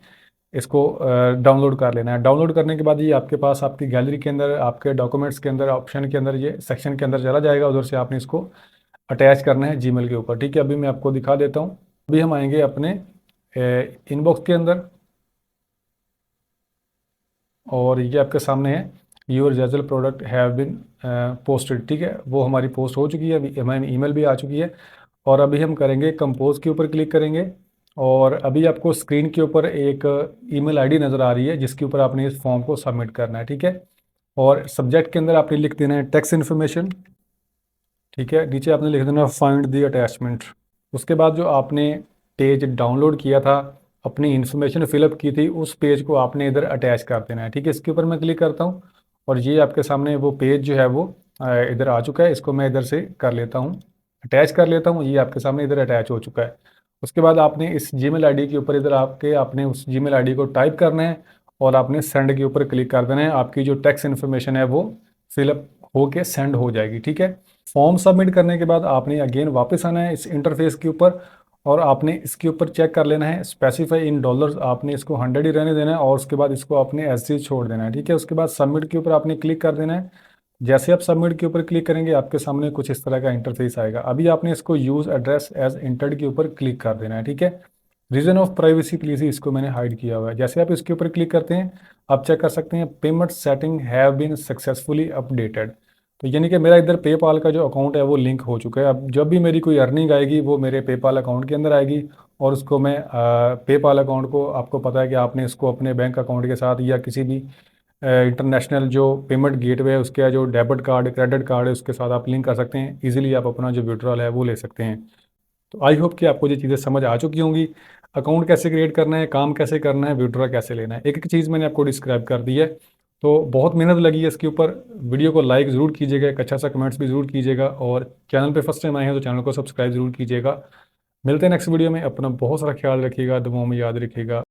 इसको डाउनलोड कर लेना है। डाउनलोड करने के बाद ये आपके पास आपकी गैलरी के अंदर, आपके डॉक्यूमेंट्स के अंदर, ऑप्शन के अंदर, ये सेक्शन के अंदर चला जाएगा, उधर से आपने इसको अटैच करना है जीमेल के ऊपर, ठीक है। अभी मैं आपको दिखा देता हूँ। अभी हम आएंगे अपने इनबॉक्स के अंदर, और ये आपके सामने है your Zazzle product have been posted, ठीक है, वो हमारी पोस्ट हो चुकी है, अभी हमारी ईमेल भी आ चुकी है। और अभी हम करेंगे कंपोज के ऊपर क्लिक करेंगे, और अभी आपको स्क्रीन के ऊपर एक ईमेल आईडी नज़र आ रही है जिसके ऊपर आपने इस फॉर्म को सबमिट करना है, ठीक है। और सब्जेक्ट के अंदर आपने लिख देना है टैक्स इन्फॉर्मेशन, ठीक है। नीचे आपने लिख देना फाइंड दी अटैचमेंट। उसके बाद जो आपने पेज डाउनलोड किया था, अपनी इन्फॉर्मेशन फिलअप की थी, उस पेज को आपने इधर अटैच कर देना है, ठीक है। इसके ऊपर मैं क्लिक करता हूँ, और ये आपके सामने वो पेज जो है वो इधर आ चुका है। इसको मैं इधर से कर लेता हूँ, अटैच कर लेता हूँ, ये आपके सामने इधर अटैच हो चुका है। उसके बाद आपने इस जीमेल आईडी के ऊपर इधर आपके आपने उस जीमेल आईडी को टाइप करना है, और आपने सेंड के ऊपर क्लिक कर देना है। आपकी जो टैक्स इन्फॉर्मेशन है वो फिलअप होके सेंड हो जाएगी, ठीक है। फॉर्म सबमिट करने के बाद आपने अगेन वापस आना है इस इंटरफेस के ऊपर, और आपने इसके ऊपर चेक कर लेना है स्पेसिफाई इन डॉलर्स, आपने इसको 100 ही रहने देना है, और उसके बाद इसको आपने ऐसे ही छोड़ देना है, ठीक है। उसके बाद सबमिट के ऊपर आपने क्लिक कर देना है। जैसे आप सबमिट के ऊपर क्लिक करेंगे आपके सामने कुछ इस तरह का इंटरफेस आएगा। अभी आपने इसको यूज़ एड्रेस एज इंटर्ड के ऊपर क्लिक कर देना है, ठीक है। रीजन ऑफ प्राइवेसी प्लीज ही इसको मैंने हाइड किया हुआ है। जैसे आप इसके ऊपर क्लिक करते हैं आप चेक कर सकते हैं payment setting have been successfully updated, तो यानी कि मेरा इधर पेपाल का जो अकाउंट है वो लिंक हो चुका है। अब जब भी मेरी कोई अर्निंग आएगी वो मेरे पेपाल अकाउंट के अंदर आएगी, और उसको मैं पेपाल अकाउंट को, आपको पता है कि आपने इसको अपने बैंक अकाउंट के साथ या किसी भी इंटरनेशनल जो पेमेंट गेटवे है उसके जो डेबिट कार्ड, क्रेडिट कार्ड है, उसके साथ आप लिंक कर सकते हैं, इजीली आप अपना जो विड्रॉल है वो ले सकते हैं। तो आई होप कि आपको ये चीज़ें समझ आ चुकी होंगी, अकाउंट कैसे क्रिएट करना है, काम कैसे करना है, विड्रॉ कैसे लेना है, एक एक चीज़ मैंने आपको डिस्क्राइब कर दी है। तो बहुत मेहनत लगी है इसके ऊपर। वीडियो को लाइक ज़रूर कीजिएगा, एक अच्छा सा कमेंट्स भी ज़रूर कीजिएगा, और चैनल पे फर्स्ट टाइम आए हैं तो चैनल को सब्सक्राइब ज़रूर कीजिएगा। मिलते हैं नेक्स्ट वीडियो में, अपना बहुत सारा ख्याल रखिएगा, दुआओं में याद रखिएगा।